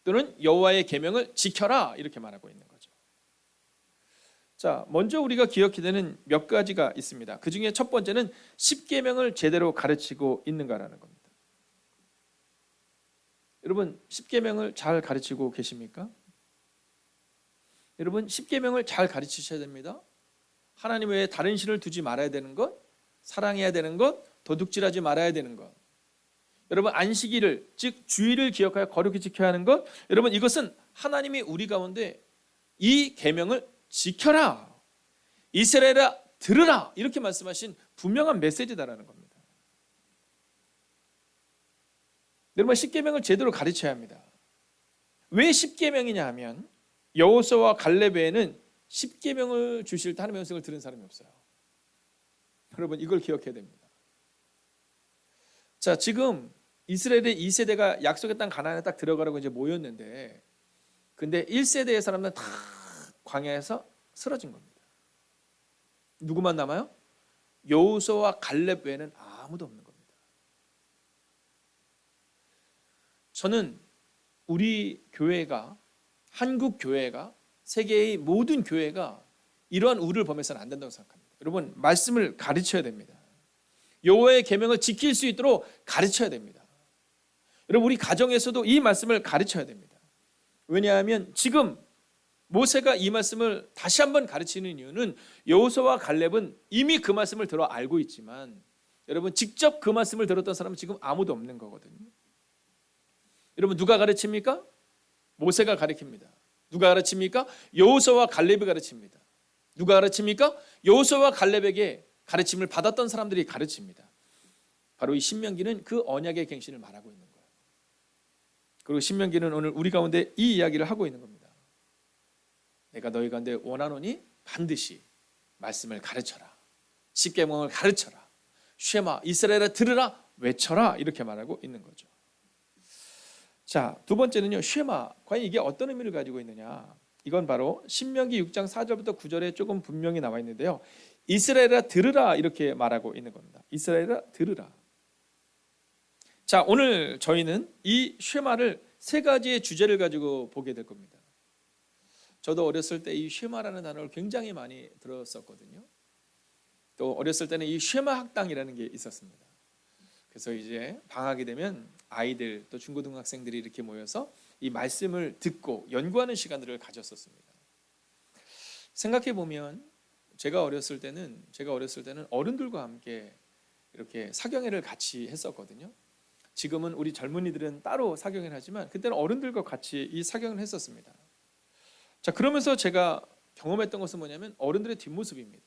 Speaker 1: 또는 여호와의 계명을 지켜라, 이렇게 말하고 있는 거죠. 자, 먼저 우리가 기억해야 되는 몇 가지가 있습니다. 그 중에 첫 번째는 십계명을 제대로 가르치고 있는가라는 겁니다. 여러분, 십계명을 잘 가르치고 계십니까? 여러분, 십계명을 잘 가르치셔야 됩니다. 하나님 외에 다른 신을 두지 말아야 되는 것, 사랑해야 되는 것, 도둑질하지 말아야 되는 것, 여러분 안식일을, 즉 주일을 기억하여 거룩히 지켜야 하는 것, 여러분 이것은 하나님이 우리 가운데 이 계명을 지켜라, 이스라엘아 들으라, 이렇게 말씀하신 분명한 메시지다라는 겁니다. 여러분, 십계명을 제대로 가르쳐야 합니다. 왜 십계명이냐 하면 여호수아와 갈렙 외에는 십계명을 주실 때 하나님의 음성을 들은 사람이 없어요. 여러분, 이걸 기억해야 됩니다. 자, 지금 이스라엘의 2세대가 약속의 땅 가나안에 딱 들어가라고 이제 모였는데, 근데 1세대의 사람들은 다 광야에서 쓰러진 겁니다. 누구만 남아요? 여호수아와 갈렙 외에는 아무도 없는 겁니다. 저는 우리 교회가, 한국 교회가 세계의 모든 교회가 이러한 우를 범해서는 안 된다고 생각합니다. 여러분, 말씀을 가르쳐야 됩니다. 여호와의 계명을 지킬 수 있도록 가르쳐야 됩니다. 여러분, 우리 가정에서도 이 말씀을 가르쳐야 됩니다. 왜냐하면 지금 모세가 이 말씀을 다시 한번 가르치는 이유는 여호수아와 갈렙은 이미 그 말씀을 들어 알고 있지만 여러분, 직접 그 말씀을 들었던 사람은 지금 아무도 없는 거거든요. 여러분, 누가 가르칩니까? 모세가 가르칩니다. 누가 가르칩니까? 여호수아와 갈렙이 가르칩니다. 누가 가르칩니까? 여호수아와 갈렙에게 가르침을 받았던 사람들이 가르칩니다. 바로 이 신명기는 그 언약의 갱신을 말하고 있는 거예요. 그리고 신명기는 오늘 우리 가운데 이 이야기를 하고 있는 겁니다. 내가 너희 가운데 원하노니 반드시 말씀을 가르쳐라. 십계명을 가르쳐라. 쉐마, 이스라엘아 들으라, 외쳐라, 이렇게 말하고 있는 거죠. 자, 두 번째는요, 쉐마. 과연 이게 어떤 의미를 가지고 있느냐? 이건 바로 신명기 6장 4절부터 9절에 조금 분명히 나와 있는데요. 이스라엘아 들으라, 이렇게 말하고 있는 겁니다. 이스라엘아 들으라. 자, 오늘 저희는 이 쉐마를 세 가지의 주제를 가지고 보게 될 겁니다. 저도 어렸을 때 이 쉐마라는 단어를 굉장히 많이 들었었거든요. 또 어렸을 때는 이 쉐마 학당이라는 게 있었습니다. 그래서 이제 방학이 되면 아이들 또 중고등학생들이 이렇게 모여서 이 말씀을 듣고 연구하는 시간들을 가졌었습니다. 생각해 보면 제가 어렸을 때는 어른들과 함께 이렇게 사경회를 같이 했었거든요. 지금은 우리 젊은이들은 따로 사경회를 하지만 그때는 어른들과 같이 이 사경을 했었습니다. 자, 그러면서 제가 경험했던 것은 뭐냐면 어른들의 뒷모습입니다.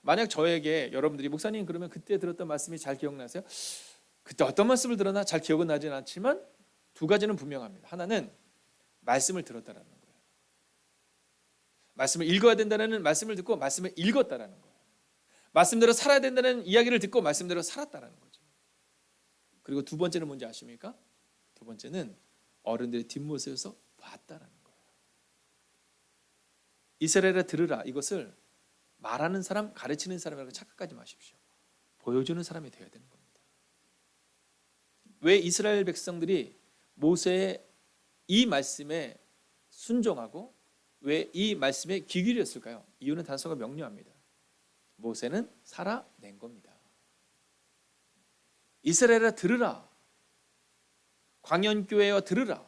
Speaker 1: 만약 저에게 여러분들이 목사님 그러면 그때 들었던 말씀이 잘 기억나세요? 그때 어떤 말씀을 들었나 잘 기억은 나지는 않지만 두 가지는 분명합니다. 하나는 말씀을 들었다라는 거예요. 말씀을 읽어야 된다는 말씀을 듣고 말씀을 읽었다라는 거예요. 말씀대로 살아야 된다는 이야기를 듣고 말씀대로 살았다라는 거죠. 그리고 두 번째는 뭔지 아십니까? 두 번째는 어른들의 뒷모습에서 봤다라는 거예요. 이스라엘아 들으라, 이것을 말하는 사람, 가르치는 사람이라고 착각하지 마십시오. 보여주는 사람이 되어야 되는 겁니다. 왜 이스라엘 백성들이 모세의 이 말씀에 순종하고 왜 이 말씀에 귀 기울였을까요? 이유는 단서가 명료합니다. 모세는 살아낸 겁니다. 이스라엘아 들으라, 광연교회여 들으라,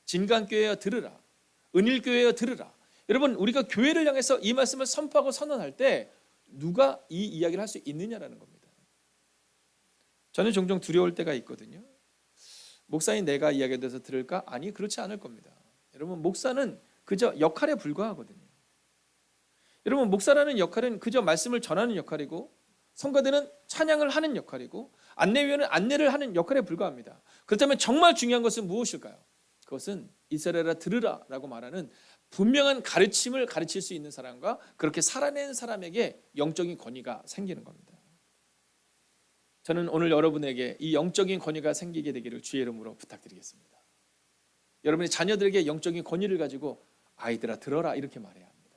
Speaker 1: 진강교회여 들으라, 은일교회여 들으라. 여러분, 우리가 교회를 향해서 이 말씀을 선포하고 선언할 때 누가 이 이야기를 할 수 있느냐라는 겁니다. 저는 종종 두려울 때가 있거든요. 목사인 내가 이야기에 대해서 들을까? 아니, 그렇지 않을 겁니다. 여러분, 목사는 그저 역할에 불과하거든요. 여러분, 목사라는 역할은 그저 말씀을 전하는 역할이고 성가대는 찬양을 하는 역할이고 안내위원은 안내를 하는 역할에 불과합니다. 그렇다면 정말 중요한 것은 무엇일까요? 그것은 이스라엘아 들으라 라고 말하는 분명한 가르침을 가르칠 수 있는 사람과 그렇게 살아낸 사람에게 영적인 권위가 생기는 겁니다. 저는 오늘 여러분에게 이 영적인 권위가 생기게 되기를 주의 이름으로 부탁드리겠습니다. 여러분의 자녀들에게 영적인 권위를 가지고 아이들아 들어라 이렇게 말해야 합니다.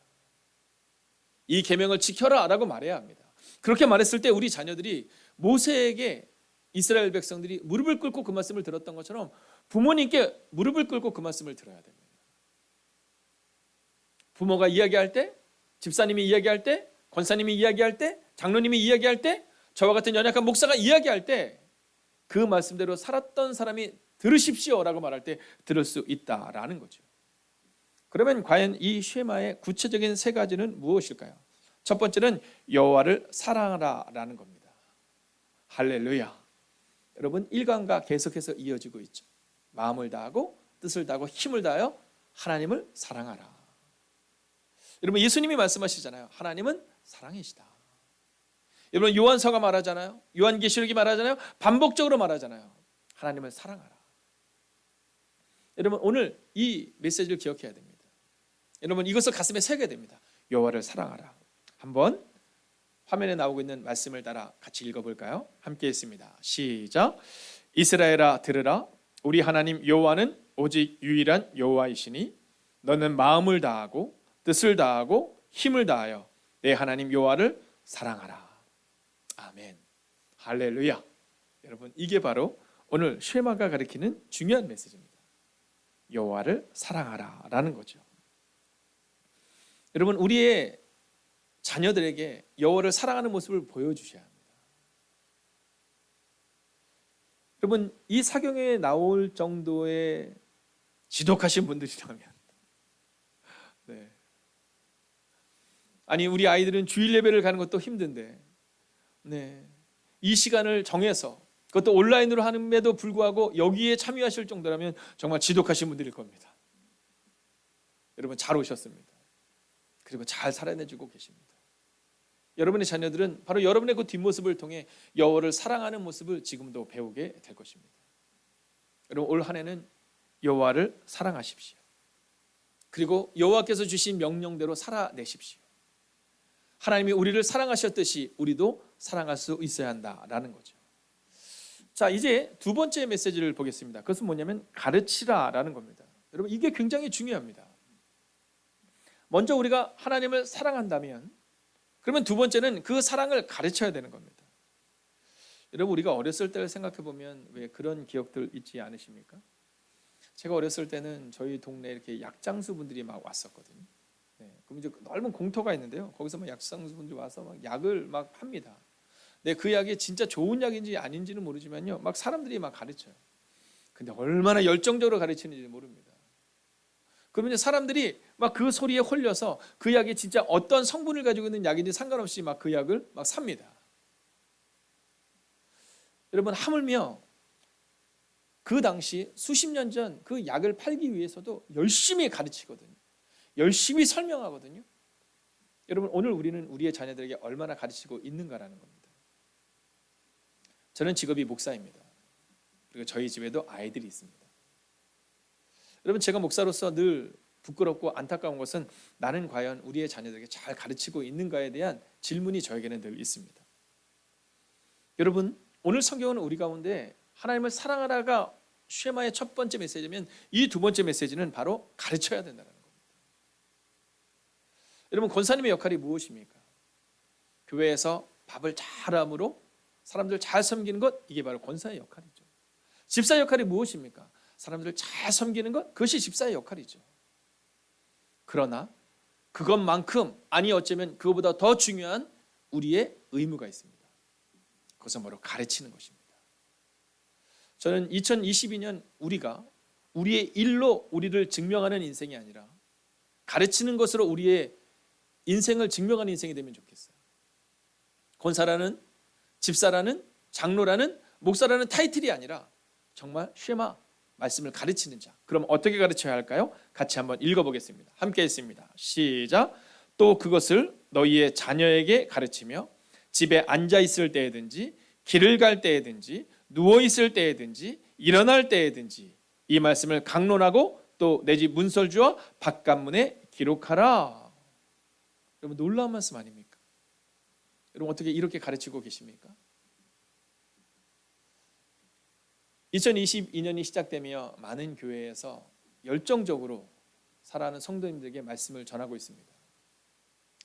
Speaker 1: 이 계명을 지켜라 라고 말해야 합니다. 그렇게 말했을 때 우리 자녀들이 모세에게 이스라엘 백성들이 무릎을 꿇고 그 말씀을 들었던 것처럼 부모님께 무릎을 꿇고 그 말씀을 들어야 됩니다. 부모가 이야기할 때, 집사님이 이야기할 때, 권사님이 이야기할 때, 장로님이 이야기할 때, 저와 같은 연약한 목사가 이야기할 때 그 말씀대로 살았던 사람이 들으십시오라고 말할 때 들을 수 있다라는 거죠. 그러면 과연 이 쉐마의 구체적인 세 가지는 무엇일까요? 첫 번째는 여호와를 사랑하라라는 겁니다. 할렐루야. 여러분, 일관과 계속해서 이어지고 있죠. 마음을 다하고 뜻을 다하고 힘을 다하여 하나님을 사랑하라. 여러분, 예수님이 말씀하시잖아요. 하나님은 사랑이시다. 여러분, 요한서가 말하잖아요. 요한계시록이 말하잖아요. 반복적으로 말하잖아요. 하나님을 사랑하라. 여러분, 오늘 이 메시지를 기억해야 됩니다. 여러분, 이것을 가슴에 새겨야 됩니다. 여호와를 사랑하라. 한번 화면에 나오고 있는 말씀을 따라 같이 읽어볼까요? 함께 했습니다. 시작. 이스라엘아 들으라. 우리 하나님 여호와는 오직 유일한 여호와이시니 너는 마음을 다하고 뜻을 다하고 힘을 다하여 내 하나님 여호와를 사랑하라. 아멘. 할렐루야. 여러분, 이게 바로 오늘 쉐마가 가리키는 중요한 메시지입니다. 여호와를 사랑하라라는 거죠. 여러분, 우리의 자녀들에게 여호와를 사랑하는 모습을 보여주셔야 합니다. 여러분, 이 사경에 나올 정도의 지독하신 분들이라면, 네. 아니, 우리 아이들은 주일 예배를 가는 것도 힘든데, 네. 이 시간을 정해서 그것도 온라인으로 하는데도 불구하고 여기에 참여하실 정도라면 정말 지독하신 분들일 겁니다. 여러분, 잘 오셨습니다. 그리고 잘 살아내주고 계십니다. 여러분의 자녀들은 바로 여러분의 그 뒷모습을 통해 여호와를 사랑하는 모습을 지금도 배우게 될 것입니다. 여러분, 올 한 해는 여호와를 사랑하십시오. 그리고 여호와께서 주신 명령대로 살아내십시오. 하나님이 우리를 사랑하셨듯이 우리도 사랑할 수 있어야 한다라는 거죠. 자, 이제 두 번째 메시지를 보겠습니다. 그것은 뭐냐면 가르치라라는 겁니다. 여러분, 이게 굉장히 중요합니다. 먼저 우리가 하나님을 사랑한다면, 그러면 두 번째는 그 사랑을 가르쳐야 되는 겁니다. 여러분, 우리가 어렸을 때를 생각해 보면 왜 그런 기억들 있지 않으십니까? 제가 어렸을 때는 저희 동네에 이렇게 약장수 분들이 막 왔었거든요. 네, 그럼 이제 넓은 공터가 있는데요. 거기서 막 약장수 분들이 와서 막 약을 막 팝니다. 네, 그 약이 진짜 좋은 약인지 아닌지는 모르지만요, 막 사람들이 막 가르쳐요. 근데 얼마나 열정적으로 가르치는지 모릅니다. 그러면 사람들이 막 그 소리에 홀려서 그 약이 진짜 어떤 성분을 가지고 있는 약인지 상관없이 막 그 약을 막 삽니다. 여러분, 하물며 그 당시 수십 년 전 그 약을 팔기 위해서도 열심히 가르치거든요. 열심히 설명하거든요. 여러분, 오늘 우리는 우리의 자녀들에게 얼마나 가르치고 있는가라는 겁니다. 저는 직업이 목사입니다. 그리고 저희 집에도 아이들이 있습니다. 여러분, 제가 목사로서 늘 부끄럽고 안타까운 것은 나는 과연 우리의 자녀들에게 잘 가르치고 있는가에 대한 질문이 저에게는 늘 있습니다. 여러분, 오늘 성경은 우리 가운데 하나님을 사랑하라가 쉐마의 첫 번째 메시지면 이 두 번째 메시지는 바로 가르쳐야 된다는 겁니다. 여러분, 권사님의 역할이 무엇입니까? 교회에서 밥을 잘함으로 사람들 잘 섬기는 것, 이게 바로 권사의 역할이죠. 집사의 역할이 무엇입니까? 사람들을 잘 섬기는 것, 그것이 집사의 역할이죠. 그러나 그것만큼, 아니 어쩌면 그것보다 더 중요한 우리의 의무가 있습니다. 그것은 바로 가르치는 것입니다. 저는 2022년 우리가 우리의 일로 우리를 증명하는 인생이 아니라 가르치는 것으로 우리의 인생을 증명하는 인생이 되면 좋겠어요. 권사라는, 집사라는, 장로라는, 목사라는 타이틀이 아니라 정말 쉐마, 말씀을 가르치는 자. 그럼 어떻게 가르쳐야 할까요? 같이 한번 읽어보겠습니다. 함께 읽습니다. 시작. 또 그것을 너희의 자녀에게 가르치며 집에 앉아 있을 때에든지 길을 갈 때에든지 누워 있을 때에든지 일어날 때에든지 이 말씀을 강론하고 또 내 집 문설주와 바깥문에 기록하라. 여러분, 놀라운 말씀 아닙니까? 여러분, 어떻게 이렇게 가르치고 계십니까? 2022년이 시작되며 많은 교회에서 열정적으로 살아가는 성도님들에게 말씀을 전하고 있습니다.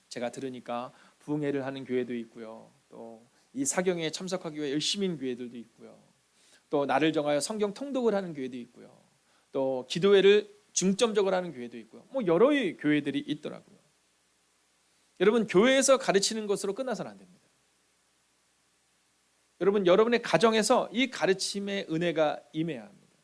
Speaker 1: 제가 들으니까 부흥회를 하는 교회도 있고요, 또 이 사경에 참석하기 위해 열심인 교회들도 있고요, 또 날을 정하여 성경 통독을 하는 교회도 있고요, 또 기도회를 중점적으로 하는 교회도 있고요, 뭐 여러의 교회들이 있더라고요. 여러분, 교회에서 가르치는 것으로 끝나서는 안 됩니다. 여러분, 여러분의 가정에서 이 가르침의 은혜가 임해야 합니다.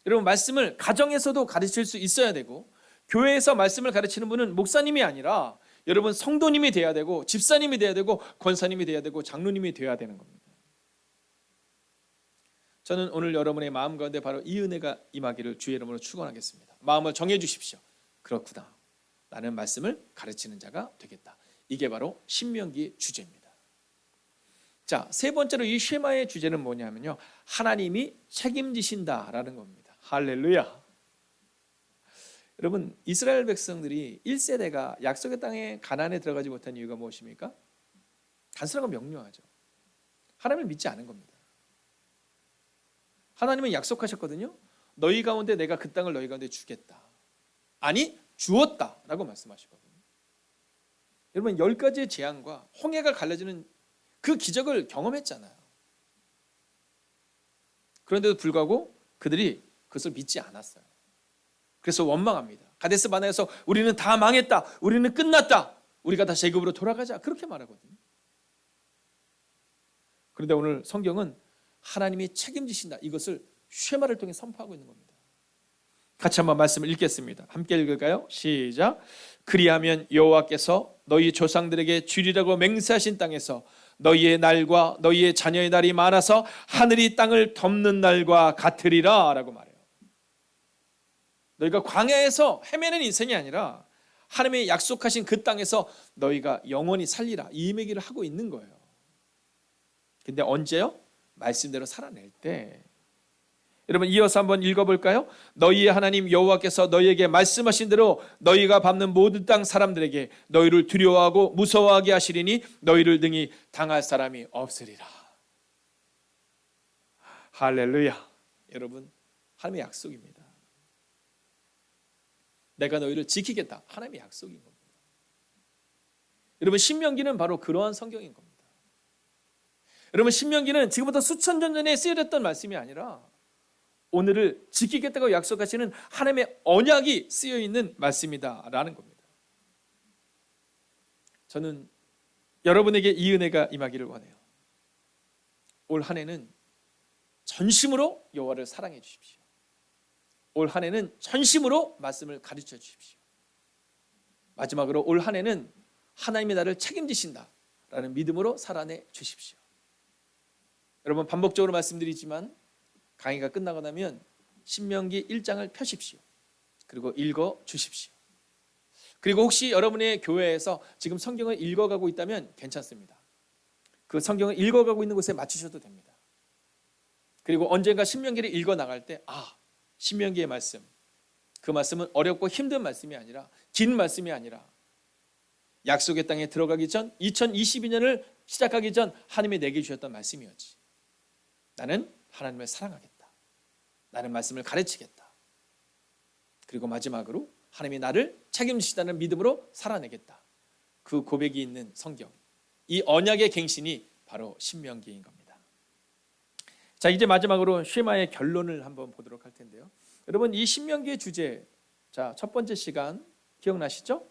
Speaker 1: 여러분, 말씀을 가정에서도 가르칠 수 있어야 되고, 교회에서 말씀을 가르치는 분은 목사님이 아니라 여러분 성도님이 돼야 되고, 집사님이 돼야 되고, 권사님이 돼야 되고, 장로님이 돼야 되는 겁니다. 저는 오늘 여러분의 마음 가운데 바로 이 은혜가 임하기를 주의 이름으로 축원하겠습니다. 마음을 정해 주십시오. 그렇구나, 나는 말씀을 가르치는 자가 되겠다. 이게 바로 신명기의 주제입니다. 자, 세 번째로 이 쉐마의 주제는 뭐냐면요, 하나님이 책임지신다라는 겁니다. 할렐루야. 여러분, 이스라엘 백성들이 1세대가 약속의 땅에 가나안에 들어가지 못한 이유가 무엇입니까? 단순하고 명료하죠. 하나님을 믿지 않은 겁니다. 하나님은 약속하셨거든요. 너희 가운데 내가 그 땅을 너희 가운데 주겠다. 아니, 주었다라고 말씀하시거든요. 여러분, 10가지의 재앙과 홍해가 갈라지는 그 기적을 경험했잖아요. 그런데도 불구하고 그들이 그것을 믿지 않았어요. 그래서 원망합니다. 가데스 바네아에서 우리는 다 망했다, 우리는 끝났다, 우리가 다시 애굽으로 돌아가자, 그렇게 말하거든요. 그런데 오늘 성경은 하나님이 책임지신다, 이것을 쉐마를 통해 선포하고 있는 겁니다. 같이 한번 말씀을 읽겠습니다. 함께 읽을까요? 시작. 그리하면 여호와께서 너희 조상들에게 주리라고 맹세하신 땅에서 너희의 날과 너희의 자녀의 날이 많아서 하늘이 땅을 덮는 날과 같으리라 라고 말해요. 너희가 광야에서 헤매는 인생이 아니라 하나님의 약속하신 그 땅에서 너희가 영원히 살리라, 이 얘기를 하고 있는 거예요. 근데 언제요? 말씀대로 살아낼 때. 여러분, 이어서 한번 읽어볼까요? 너희의 하나님 여호와께서 너희에게 말씀하신 대로 너희가 밟는 모든 땅 사람들에게 너희를 두려워하고 무서워하게 하시리니 너희를 등이 당할 사람이 없으리라. 할렐루야. 여러분, 하나님의 약속입니다. 내가 너희를 지키겠다, 하나님의 약속인 겁니다. 여러분, 신명기는 바로 그러한 성경인 겁니다. 여러분, 신명기는 지금부터 수천 년 전에 쓰여졌던 말씀이 아니라 오늘을 지키겠다고 약속하시는 하나님의 언약이 쓰여있는 말씀이다라는 겁니다. 저는 여러분에게 이 은혜가 임하기를 원해요. 올 한 해는 전심으로 여호와를 사랑해 주십시오. 올 한 해는 전심으로 말씀을 가르쳐 주십시오. 마지막으로 올 한 해는 하나님이 나를 책임지신다라는 믿음으로 살아내 주십시오. 여러분, 반복적으로 말씀드리지만 강의가 끝나고 나면 신명기 1장을 펴십시오. 그리고 읽어 주십시오. 그리고 혹시 여러분의 교회에서 지금 성경을 읽어가고 있다면 괜찮습니다. 그 성경을 읽어가고 있는 곳에 맞추셔도 됩니다. 그리고 언젠가 신명기를 읽어 나갈 때 신명기의 말씀, 그 말씀은 어렵고 힘든 말씀이 아니라, 긴 말씀이 아니라 약속의 땅에 들어가기 전, 2022년을 시작하기 전 하나님이 내게 주셨던 말씀이었지. 나는 하나님을 사랑하겠다, 나는 말씀을 가르치겠다, 그리고 마지막으로 하나님이 나를 책임지시다는 믿음으로 살아내겠다. 그 고백이 있는 성경, 이 언약의 갱신이 바로 신명기인 겁니다. 자, 이제 마지막으로 쉐마의 결론을 한번 보도록 할 텐데요. 여러분, 이 신명기의 주제, 자, 첫 번째 시간 기억나시죠?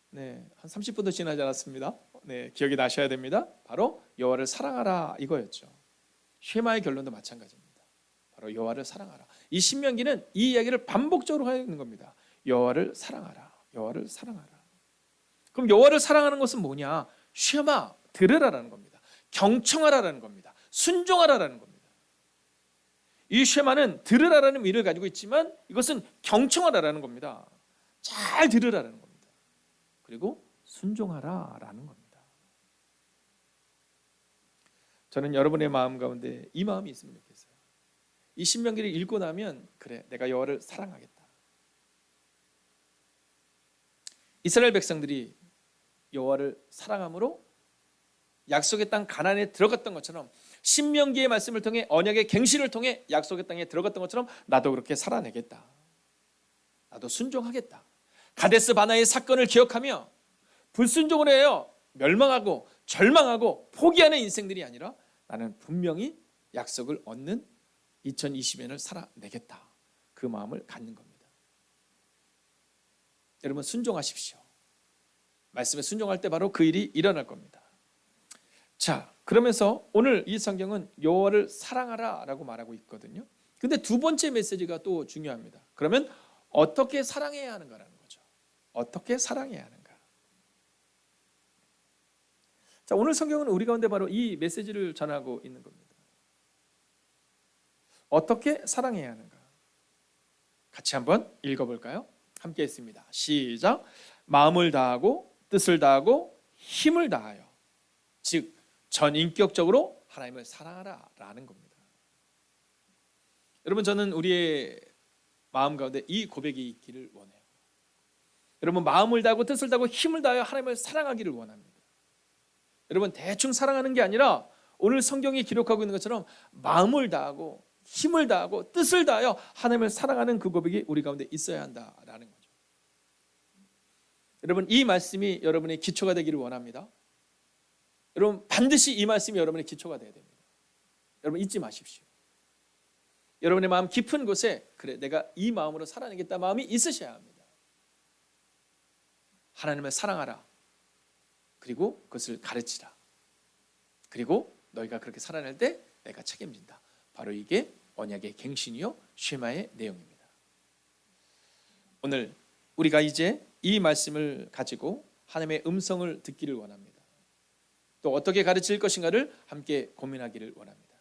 Speaker 1: 네, 한 30분도 지나지 않았습니다. 네, 기억이 나셔야 됩니다. 바로 여호와를 사랑하라, 이거였죠. 쉐마의 결론도 마찬가지입니다. 바로 여호와를 사랑하라. 이 신명기는 이 이야기를 반복적으로 하는 겁니다. 여호와를 사랑하라, 여호와를 사랑하라. 그럼 여호와를 사랑하는 것은 뭐냐? 쉐마, 들으라라는 겁니다. 경청하라라는 겁니다. 순종하라라는 겁니다. 이 쉐마는 들으라라는 의미를 가지고 있지만 이것은 경청하라라는 겁니다. 잘 들으라라는 겁니다. 그리고 순종하라라는 겁니다. 저는 여러분의 마음 가운데 이 마음이 있으면 좋겠어요. 이 신명기를 읽고 나면, 그래, 내가 여호와를 사랑하겠다. 이스라엘 백성들이 여호와를 사랑함으로 약속의 땅 가나안에 들어갔던 것처럼, 신명기의 말씀을 통해, 언약의 갱신을 통해 약속의 땅에 들어갔던 것처럼 나도 그렇게 살아내겠다, 나도 순종하겠다. 가데스 바나의 사건을 기억하며 불순종을 해요 멸망하고 절망하고 포기하는 인생들이 아니라 나는 분명히 약속을 얻는 2020년을 살아내겠다, 그 마음을 갖는 겁니다. 여러분, 순종하십시오. 말씀에 순종할 때 바로 그 일이 일어날 겁니다. 자, 그러면서 오늘 이 성경은 여호와를 사랑하라 라고 말하고 있거든요. 근데 두 번째 메시지가 또 중요합니다. 그러면 어떻게 사랑해야 하는가라는 거죠. 어떻게 사랑해야 하는가. 자, 오늘 성경은 우리 가운데 바로 이 메시지를 전하고 있는 겁니다. 어떻게 사랑해야 하는가. 같이 한번 읽어볼까요? 함께 했습니다. 시작. 마음을 다하고 뜻을 다하고 힘을 다하여, 즉 전인격적으로 하나님을 사랑하라 라는 겁니다. 여러분, 저는 우리의 마음 가운데 이 고백이 있기를 원해요. 여러분, 마음을 다하고 뜻을 다하고 힘을 다하여 하나님을 사랑하기를 원합니다. 여러분, 대충 사랑하는 게 아니라 오늘 성경이 기록하고 있는 것처럼 마음을 다하고 힘을 다하고 뜻을 다하여 하나님을 사랑하는 그 고백이 우리 가운데 있어야 한다라는 거죠. 여러분, 이 말씀이 여러분의 기초가 되기를 원합니다. 여러분, 반드시 이 말씀이 여러분의 기초가 되어야 됩니다. 여러분, 잊지 마십시오. 여러분의 마음 깊은 곳에, 그래, 내가 이 마음으로 살아내겠다 마음이 있으셔야 합니다. 하나님을 사랑하라. 그리고 그것을 가르치라. 그리고 너희가 그렇게 살아낼 때 내가 책임진다. 바로 이게 언약의 갱신이요 쉐마의 내용입니다. 오늘 우리가 이제 이 말씀을 가지고 하나님의 음성을 듣기를 원합니다. 또 어떻게 가르칠 것인가를 함께 고민하기를 원합니다.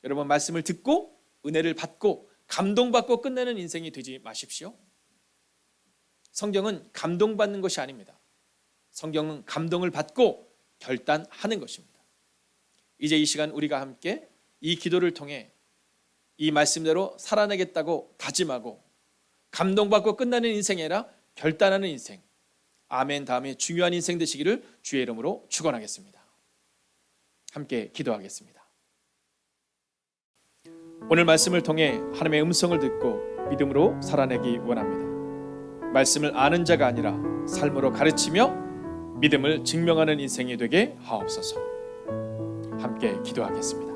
Speaker 1: 여러분, 말씀을 듣고 은혜를 받고 감동받고 끝내는 인생이 되지 마십시오. 성경은 감동받는 것이 아닙니다. 성경은 감동을 받고 결단하는 것입니다. 이제 이 시간 우리가 함께 이 기도를 통해 이 말씀대로 살아내겠다고 다짐하고 감동받고 끝나는 인생이 아니라 결단하는 인생, 아멘 다음에 중요한 인생 되시기를 주의 이름으로 축원하겠습니다. 함께 기도하겠습니다. 오늘 말씀을 통해 하나님의 음성을 듣고 믿음으로 살아내기 원합니다. 말씀을 아는 자가 아니라 삶으로 가르치며 믿음을 증명하는 인생이 되게 하옵소서. 함께 기도하겠습니다.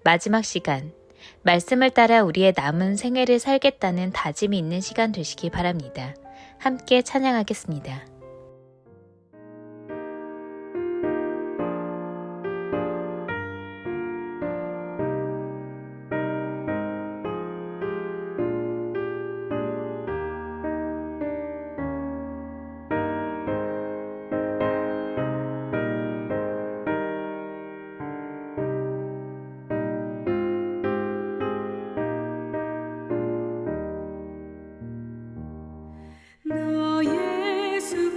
Speaker 2: 마지막 시간, 말씀을 따라 우리의 남은 생애를 살겠다는 다짐이 있는 시간 되시기 바랍니다. 함께 찬양하겠습니다.
Speaker 3: 나 예수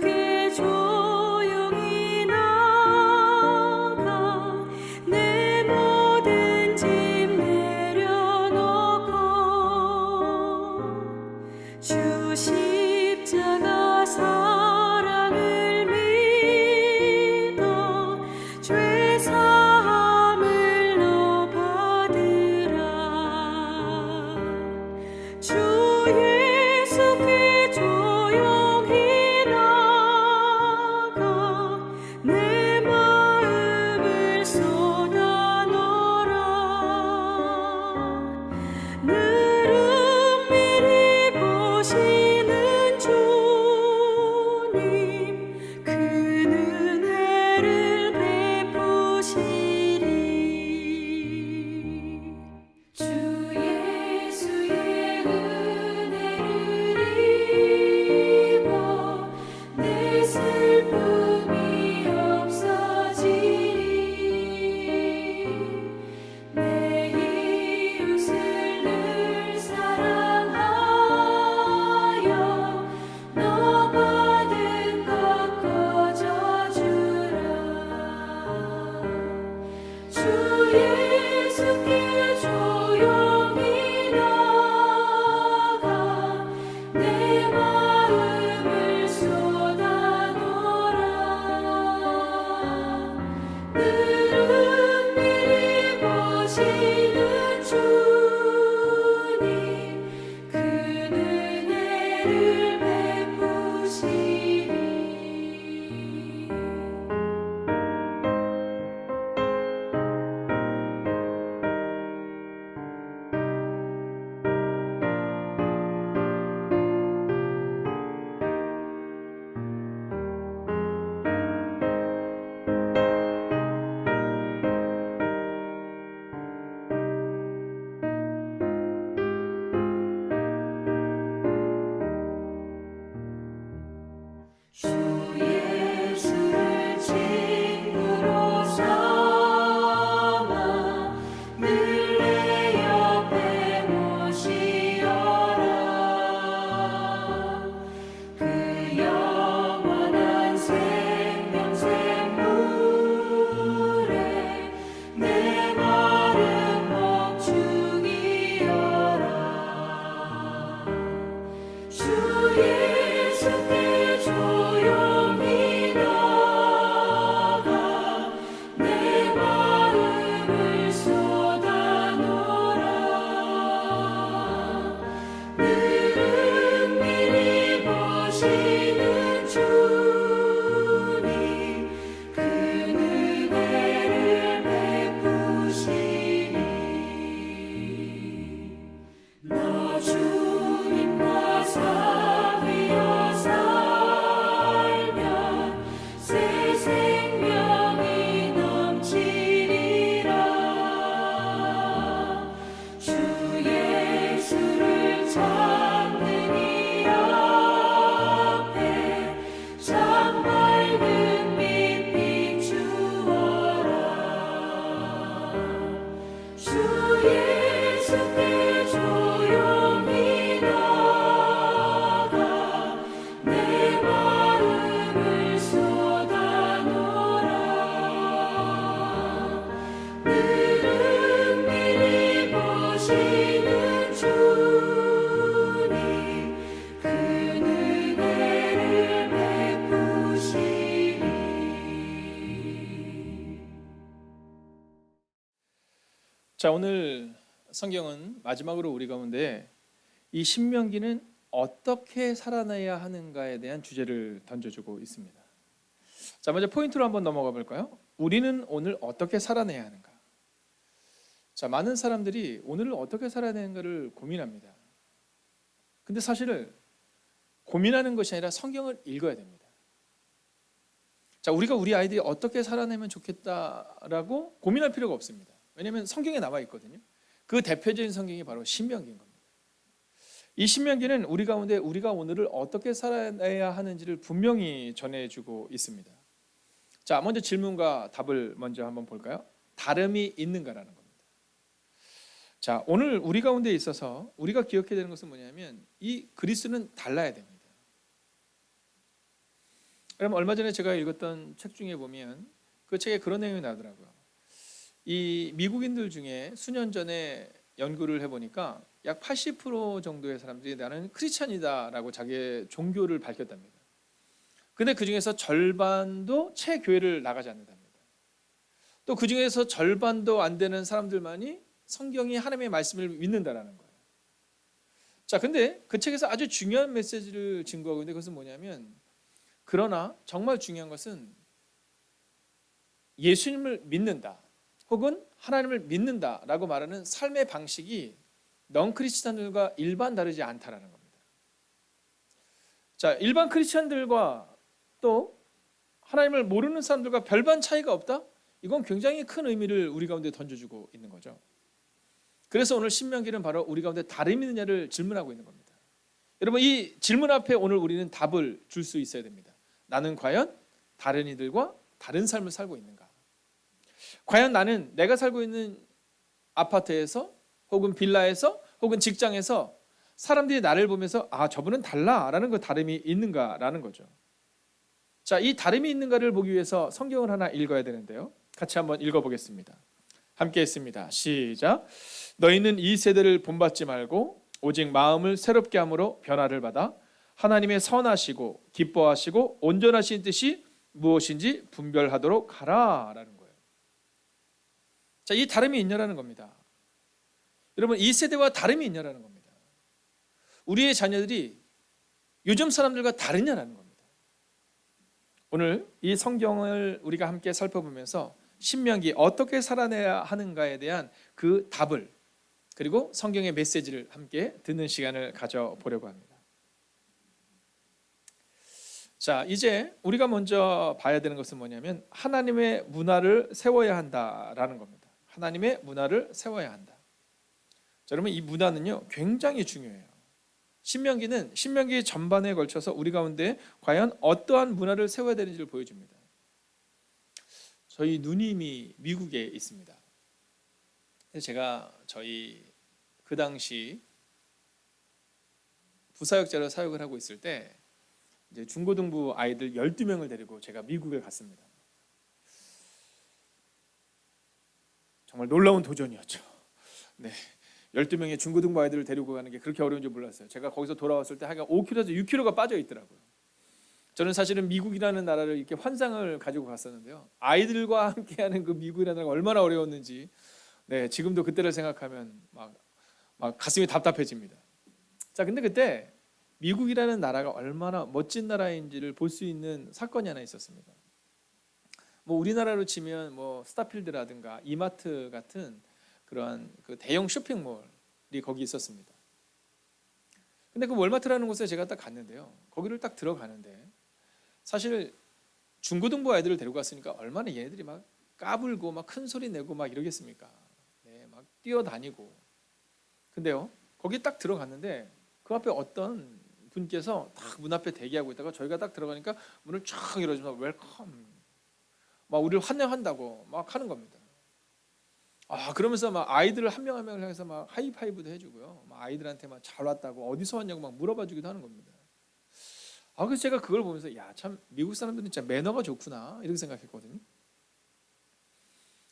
Speaker 1: 자, 오늘 성경은 마지막으로 우리 가운데 이 신명기는 어떻게 살아내야 하는가에 대한 주제를 던져주고 있습니다. 자, 먼저 포인트로 한번 넘어가 볼까요? 우리는 오늘 어떻게 살아내야 하는가? 자, 많은 사람들이 오늘을 어떻게 살아내는가를 고민합니다. 근데 사실 고민하는 것이 아니라 성경을 읽어야 됩니다. 자, 우리가 우리 아이들이 어떻게 살아내면 좋겠다라고 고민할 필요가 없습니다. 왜냐하면 성경에 나와 있거든요. 그 대표적인 성경이 바로 신명기인 겁니다. 이 신명기는 우리 가운데 우리가 오늘을 어떻게 살아내야 하는지를 분명히 전해주고 있습니다. 자, 먼저 질문과 답을 먼저 한번 볼까요? 다름이 있는가라는 겁니다. 자, 오늘 우리 가운데 있어서 우리가 기억해야 되는 것은 뭐냐면 이 그리스도는 달라야 됩니다. 그럼 얼마 전에 제가 읽었던 책 중에 보면 그 책에 그런 내용이 나오더라고요. 이 미국인들 중에 수년 전에 연구를 해보니까 약 80% 정도의 사람들이 나는 크리스찬이다라고 자기의 종교를 밝혔답니다. 근데 그 중에서 절반도 채 교회를 나가지 않는답니다. 또 그 중에서 절반도 안 되는 사람들만이 성경이 하나님의 말씀을 믿는다라는 거예요. 자, 근데 그 책에서 아주 중요한 메시지를 증거하고 있는데 그것은 뭐냐면, 그러나 정말 중요한 것은 예수님을 믿는다 혹은 하나님을 믿는다라고 말하는 삶의 방식이 넌 크리스찬들과 일반 다르지 않다라는 겁니다. 자, 일반 크리스찬들과 또 하나님을 모르는 사람들과 별반 차이가 없다? 이건 굉장히 큰 의미를 우리 가운데 던져주고 있는 거죠. 그래서 오늘 신명기는 바로 우리 가운데 다름이 있느냐를 질문하고 있는 겁니다. 여러분, 이 질문 앞에 오늘 우리는 답을 줄 수 있어야 됩니다. 나는 과연 다른 이들과 다른 삶을 살고 있는가? 과연 나는 내가 살고 있는 아파트에서 혹은 빌라에서 혹은 직장에서 사람들이 나를 보면서 아, 저분은 달라라는 그 다름이 있는가라는 거죠. 자, 이 다름이 있는가를 보기 위해서 성경을 하나 읽어야 되는데요. 같이 한번 읽어보겠습니다. 함께 했습니다. 시작. 너희는 이 세대를 본받지 말고 오직 마음을 새롭게 함으로 변화를 받아 하나님의 선하시고 기뻐하시고 온전하신 뜻이 무엇인지 분별하도록 하라라는 거예요. 자, 이 다름이 있냐라는 겁니다. 여러분, 이 세대와 다름이 있냐라는 겁니다. 우리의 자녀들이 요즘 사람들과 다르냐라는 겁니다. 오늘 이 성경을 우리가 함께 살펴보면서 신명기 어떻게 살아내야 하는가에 대한 그 답을, 그리고 성경의 메시지를 함께 듣는 시간을 가져보려고 합니다. 자, 이제 우리가 먼저 봐야 되는 것은 뭐냐면 하나님의 문화를 세워야 한다라는 겁니다. 하나님의 문화를 세워야 한다. 자, 여러분, 이 문화는요 굉장히 중요해요. 신명기 전반에 걸쳐서 우리 가운데 과연 어떠한 문화를 세워야 되는지를 보여줍니다. 저희 누님이 미국에 있습니다. 제가 저희 그 당시 부사역자로 사역을 하고 있을 때 이제 중고등부 아이들 12명을 데리고 제가 미국에 갔습니다. 정말 놀라운 도전이었죠. 네, 12명의 중고등부 아이들을 데리고 가는 게 그렇게 어려운 줄 몰랐어요. 제가 거기서 돌아왔을 때 하여간 5kg에서 6kg가 빠져 있더라고요. 저는 사실은 미국이라는 나라를 이렇게 환상을 가지고 갔었는데요. 아이들과 함께하는 그 미국이라는 나라가 얼마나 어려웠는지, 네, 지금도 그때를 생각하면 막 가슴이 답답해집니다. 자, 근데 그때 미국이라는 나라가 얼마나 멋진 나라인지를 볼 수 있는 사건이 하나 있었습니다. 뭐 우리나라로 치면 뭐 스타필드라든가 이마트 같은 그러한 그 대형 쇼핑몰이 거기 있었습니다. 근데 그 월마트라는 곳에 제가 딱 갔는데요. 거기를 딱 들어가는데 사실 중고등부 아이들을 데리고 갔으니까 얼마나 얘네들이 막 까불고 막 큰 소리 내고 막 이러겠습니까? 네, 막 뛰어다니고. 근데요, 거기 딱 들어갔는데 그 앞에 어떤 분께서 딱 문 앞에 대기하고 있다가 저희가 딱 들어가니까 문을 쫙 열어주면서 웰컴, 막 우리를 환영한다고 막 하는 겁니다. 아, 그러면서 막 아이들을 한 명 한 명을 향해서 막 하이파이브도 해주고요. 막 아이들한테 막 잘 왔다고 어디서 왔냐고 막 물어봐주기도 하는 겁니다. 아, 그래서 제가 그걸 보면서 야, 참 미국 사람들은 진짜 매너가 좋구나 이렇게 생각했거든요.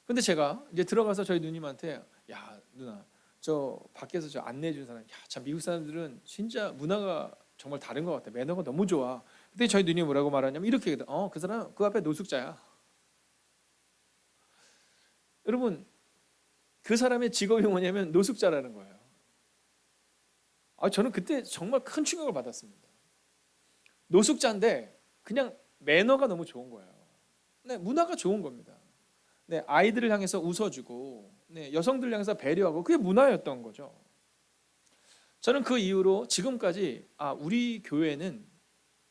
Speaker 1: 근데 제가 이제 들어가서 저희 누님한테 야, 누나, 저 밖에서 저 안내해 준 사람, 야, 참 미국 사람들은 진짜 문화가 정말 다른 것 같아. 매너가 너무 좋아. 근데 저희 누님이 뭐라고 말하냐면 이렇게 얘기해요. 그 사람 그 앞에 노숙자야. 여러분, 그 사람의 직업이 뭐냐면 노숙자라는 거예요. 저는 그때 정말 큰 충격을 받았습니다. 노숙자인데 그냥 매너가 너무 좋은 거예요. 네, 문화가 좋은 겁니다. 네, 아이들을 향해서 웃어주고, 네, 여성들을 향해서 배려하고, 그게 문화였던 거죠. 저는 그 이후로 지금까지 우리 교회는,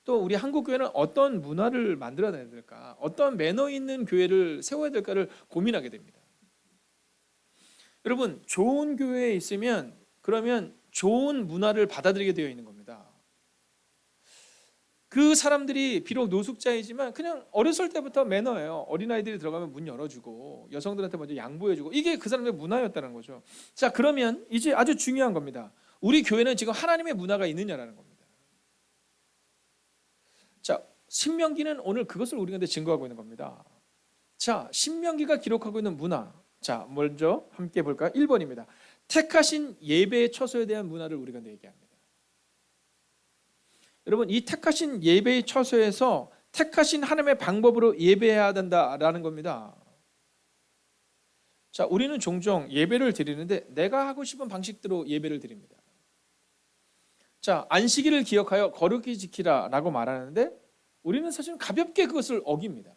Speaker 1: 또 우리 한국 교회는 어떤 문화를 만들어야 될까, 어떤 매너 있는 교회를 세워야 될까를 고민하게 됩니다. 여러분, 좋은 교회에 있으면 그러면 좋은 문화를 받아들이게 되어 있는 겁니다. 그 사람들이 비록 노숙자이지만 그냥 어렸을 때부터 매너예요. 어린아이들이 들어가면 문 열어주고, 여성들한테 먼저 양보해주고, 이게 그 사람들의 문화였다는 거죠. 자, 그러면 이제 아주 중요한 겁니다. 우리 교회는 지금 하나님의 문화가 있느냐라는 겁니다. 자, 신명기는 오늘 그것을 우리한테 증거하고 있는 겁니다. 자, 신명기가 기록하고 있는 문화, 자, 먼저 함께 볼까요? 1번입니다. 택하신 예배의 처소에 대한 문화를 우리가 얘기합니다. 여러분, 이 택하신 예배의 처소에서 택하신 하나님의 방법으로 예배해야 된다라는 겁니다. 자, 우리는 종종 예배를 드리는데 내가 하고 싶은 방식대로 예배를 드립니다. 자, 안식일을 기억하여 거룩히 지키라라고 말하는데 우리는 사실은 가볍게 그것을 어깁니다.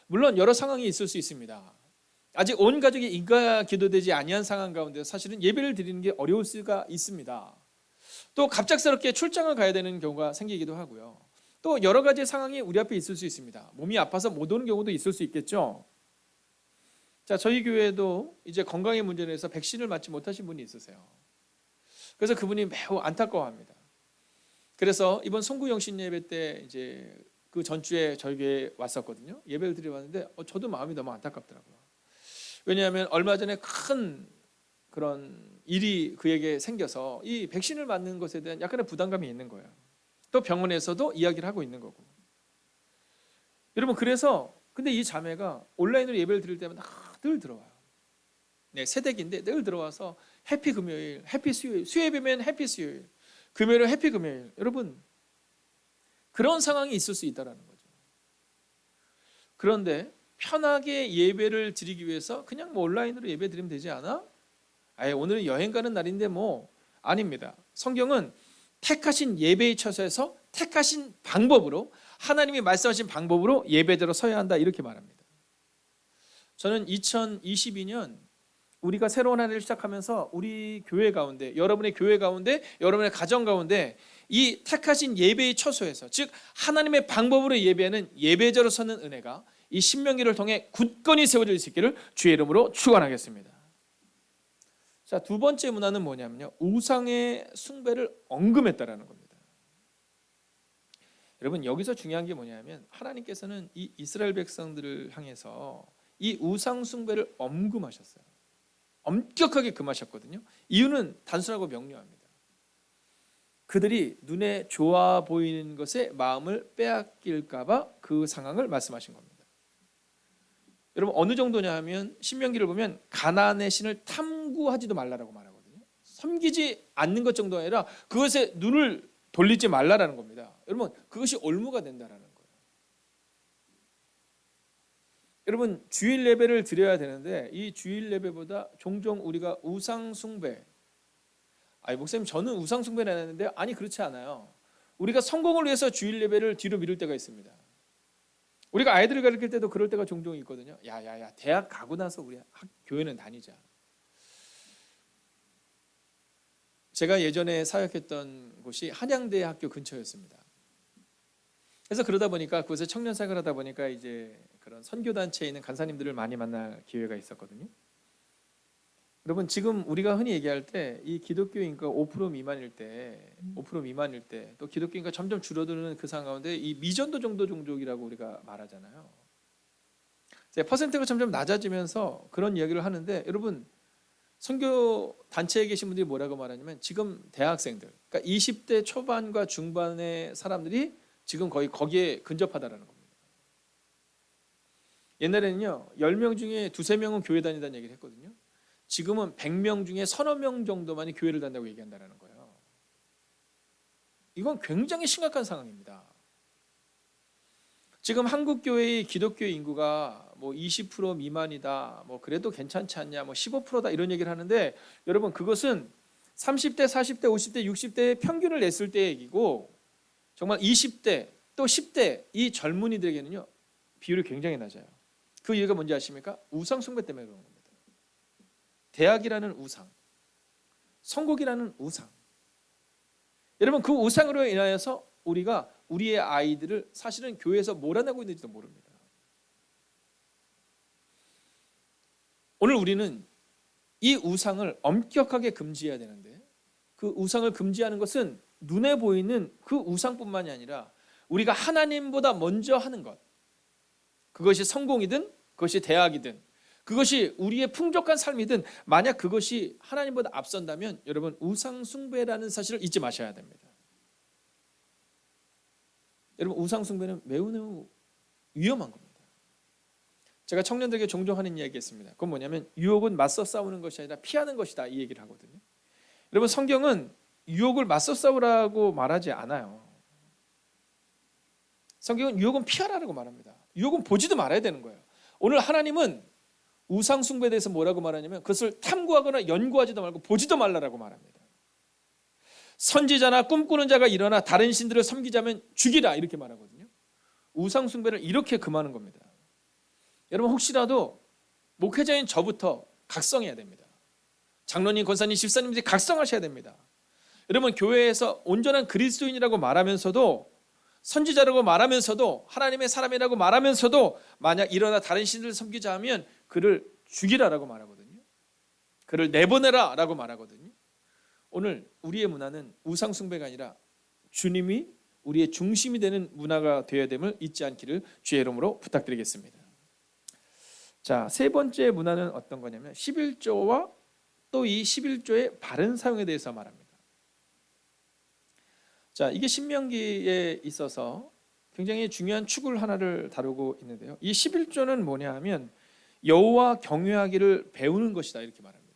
Speaker 1: 물론 여러 상황이 있을 수 있습니다. 아직 온 가족이 인가 기도되지 아니한 상황 가운데 사실은 예배를 드리는 게 어려울 수가 있습니다. 또 갑작스럽게 출장을 가야 되는 경우가 생기기도 하고요. 또 여러 가지 상황이 우리 앞에 있을 수 있습니다. 몸이 아파서 못 오는 경우도 있을 수 있겠죠. 자, 저희 교회도 이제 건강의 문제로 해서 백신을 맞지 못하신 분이 있으세요. 그래서 그분이 매우 안타까워합니다. 그래서 이번 송구영신 예배 때 이제 그 전주에 저희 교회에 왔었거든요. 예배를 드리러 왔는데 저도 마음이 너무 안타깝더라고요. 왜냐하면 얼마 전에 큰 그런 일이 그에게 생겨서 이 백신을 맞는 것에 대한 약간의 부담감이 있는 거예요. 또 병원에서도 이야기를 하고 있는 거고. 여러분, 그래서 근데 이 자매가 온라인으로 예배를 드릴 때마다 늘 들어와요. 네, 새댁인데 늘 들어와서 해피 금요일, 해피 수요일, 수요일이면 해피 수요일, 금요일은 해피 금요일. 여러분, 그런 상황이 있을 수 있다는 거죠. 그런데 편하게 예배를 드리기 위해서 그냥 온라인으로 예배 드리면 되지 않아? 오늘은 여행 가는 날인데 아닙니다. 성경은 택하신 예배의 처소에서 택하신 방법으로, 하나님이 말씀하신 방법으로 예배대로 서야 한다, 이렇게 말합니다. 저는 2022년 우리가 새로운 한 해를 시작하면서 우리 교회 가운데, 여러분의 교회 가운데, 여러분의 가정 가운데 이 택하신 예배의 처소에서, 즉 하나님의 방법으로 예배하는 예배자로 서는 은혜가 이 신명기를 통해 굳건히 세워질 수 있기를 주의 이름으로 축원하겠습니다. 자, 두 번째 문화는 뭐냐면요, 우상의 숭배를 언금했다라는 겁니다. 여러분, 여기서 중요한 게 뭐냐면 하나님께서는 이 이스라엘 백성들을 향해서 이 우상 숭배를 엄금하셨어요. 엄격하게 금하셨거든요. 이유는 단순하고 명료합니다. 그들이 눈에 좋아 보이는 것에 마음을 빼앗길까 봐 그 상황을 말씀하신 겁니다. 여러분, 어느 정도냐 하면 신명기를 보면 가나안의 신을 탐구하지도 말라라고 말하거든요. 섬기지 않는 것 정도가 아니라 그것에 눈을 돌리지 말라라는 겁니다. 여러분, 그것이 올무가 된다라는 거예요. 여러분, 주일 예배를 드려야 되는데 이 주일 예배보다 종종 우리가 우상 숭배, 목사님 저는 우상 숭배를 했는데, 아니 그렇지 않아요. 우리가 성공을 위해서 주일 예배를 뒤로 미룰 때가 있습니다. 우리가 아이들을 가르칠 때도 그럴 때가 종종 있거든요. 야야야, 대학 가고 나서 우리 교회는 다니자. 제가 예전에 사역했던 곳이 한양대 학교 근처였습니다. 그래서 그러다 보니까 그곳에 청년 사역을 하다 보니까 이제 그런 선교 단체에 있는 간사님들을 많이 만날 기회가 있었거든요. 여러분, 지금 우리가 흔히 얘기할 때 이 기독교 인구가 5% 미만일 때, 또 기독교 인구가 점점 줄어드는 그 상황 가운데 이 미전도 정도 종족이라고 우리가 말하잖아요. 퍼센트가 점점 낮아지면서 그런 이야기를 하는데, 여러분, 선교 단체에 계신 분들이 뭐라고 말하냐면 지금 대학생들, 그러니까 20대 초반과 중반의 사람들이 지금 거의 거기에 근접하다라는 겁니다. 옛날에는요, 10명 중에 2-3명은 교회 다니다는 얘기를 했거든요. 지금은 100명 중에 서너 명 정도만이 교회를 다닌다고 얘기한다는 거예요. 이건 굉장히 심각한 상황입니다. 지금 한국 교회의 기독교 인구가 뭐 20% 미만이다, 뭐 그래도 괜찮지 않냐, 뭐 15%다 이런 얘기를 하는데 여러분 그것은 30대, 40대, 50대, 60대의 평균을 냈을 때 얘기고 정말 20대 또 10대 이 젊은이들에게는요 비율이 굉장히 낮아요. 그 이유가 뭔지 아십니까? 우상 숭배 때문에 그런 겁니다. 대학이라는 우상, 선곡이라는 우상. 여러분 그 우상으로 인하여서 우리가 우리의 아이들을 사실은 교회에서 몰아내고 있는지도 모릅니다. 오늘 우리는 이 우상을 엄격하게 금지해야 되는데 그 우상을 금지하는 것은 눈에 보이는 그 우상뿐만이 아니라 우리가 하나님보다 먼저 하는 것, 그것이 성공이든 그것이 대학이든 그것이 우리의 풍족한 삶이든 만약 그것이 하나님보다 앞선다면 여러분 우상 숭배라는 사실을 잊지 마셔야 됩니다. 여러분 우상 숭배는 매우 위험한 겁니다. 제가 청년들에게 종종 하는 이야기 있습니다. 그건 뭐냐면 유혹은 맞서 싸우는 것이 아니라 피하는 것이다 이 얘기를 하거든요. 여러분 성경은 유혹을 맞서 싸우라고 말하지 않아요. 성경은 유혹은 피하라고 말합니다. 유혹은 보지도 말아야 되는 거예요. 오늘 하나님은 우상 숭배에 대해서 뭐라고 말하냐면 그것을 탐구하거나 연구하지도 말고 보지도 말라라고 말합니다. 선지자나 꿈꾸는 자가 일어나 다른 신들을 섬기자면 죽이라 이렇게 말하거든요. 우상 숭배를 이렇게 금하는 겁니다. 여러분 혹시라도 목회자인 저부터 각성해야 됩니다. 장로님, 권사님, 집사님들이 각성하셔야 됩니다. 여러분 교회에서 온전한 그리스도인이라고 말하면서도 선지자라고 말하면서도 하나님의 사람이라고 말하면서도 만약 일어나 다른 신들을 섬기자 하면 그를 죽이라라고 말하거든요. 그를 내보내라 라고 말하거든요. 오늘 우리의 문화는 우상 숭배가 아니라 주님이 우리의 중심이 되는 문화가 되어야 됨을 잊지 않기를 주의 이름으로 부탁드리겠습니다. 자, 세 번째 문화는 어떤 거냐면 11조와 또 이 11조의 바른 사용에 대해서 말합니다. 자, 이게 신명기에 있어서 굉장히 중요한 축을 하나를 다루고 있는데요. 이 11조는 뭐냐 하면 여호와 경외하기를 배우는 것이다 이렇게 말합니다.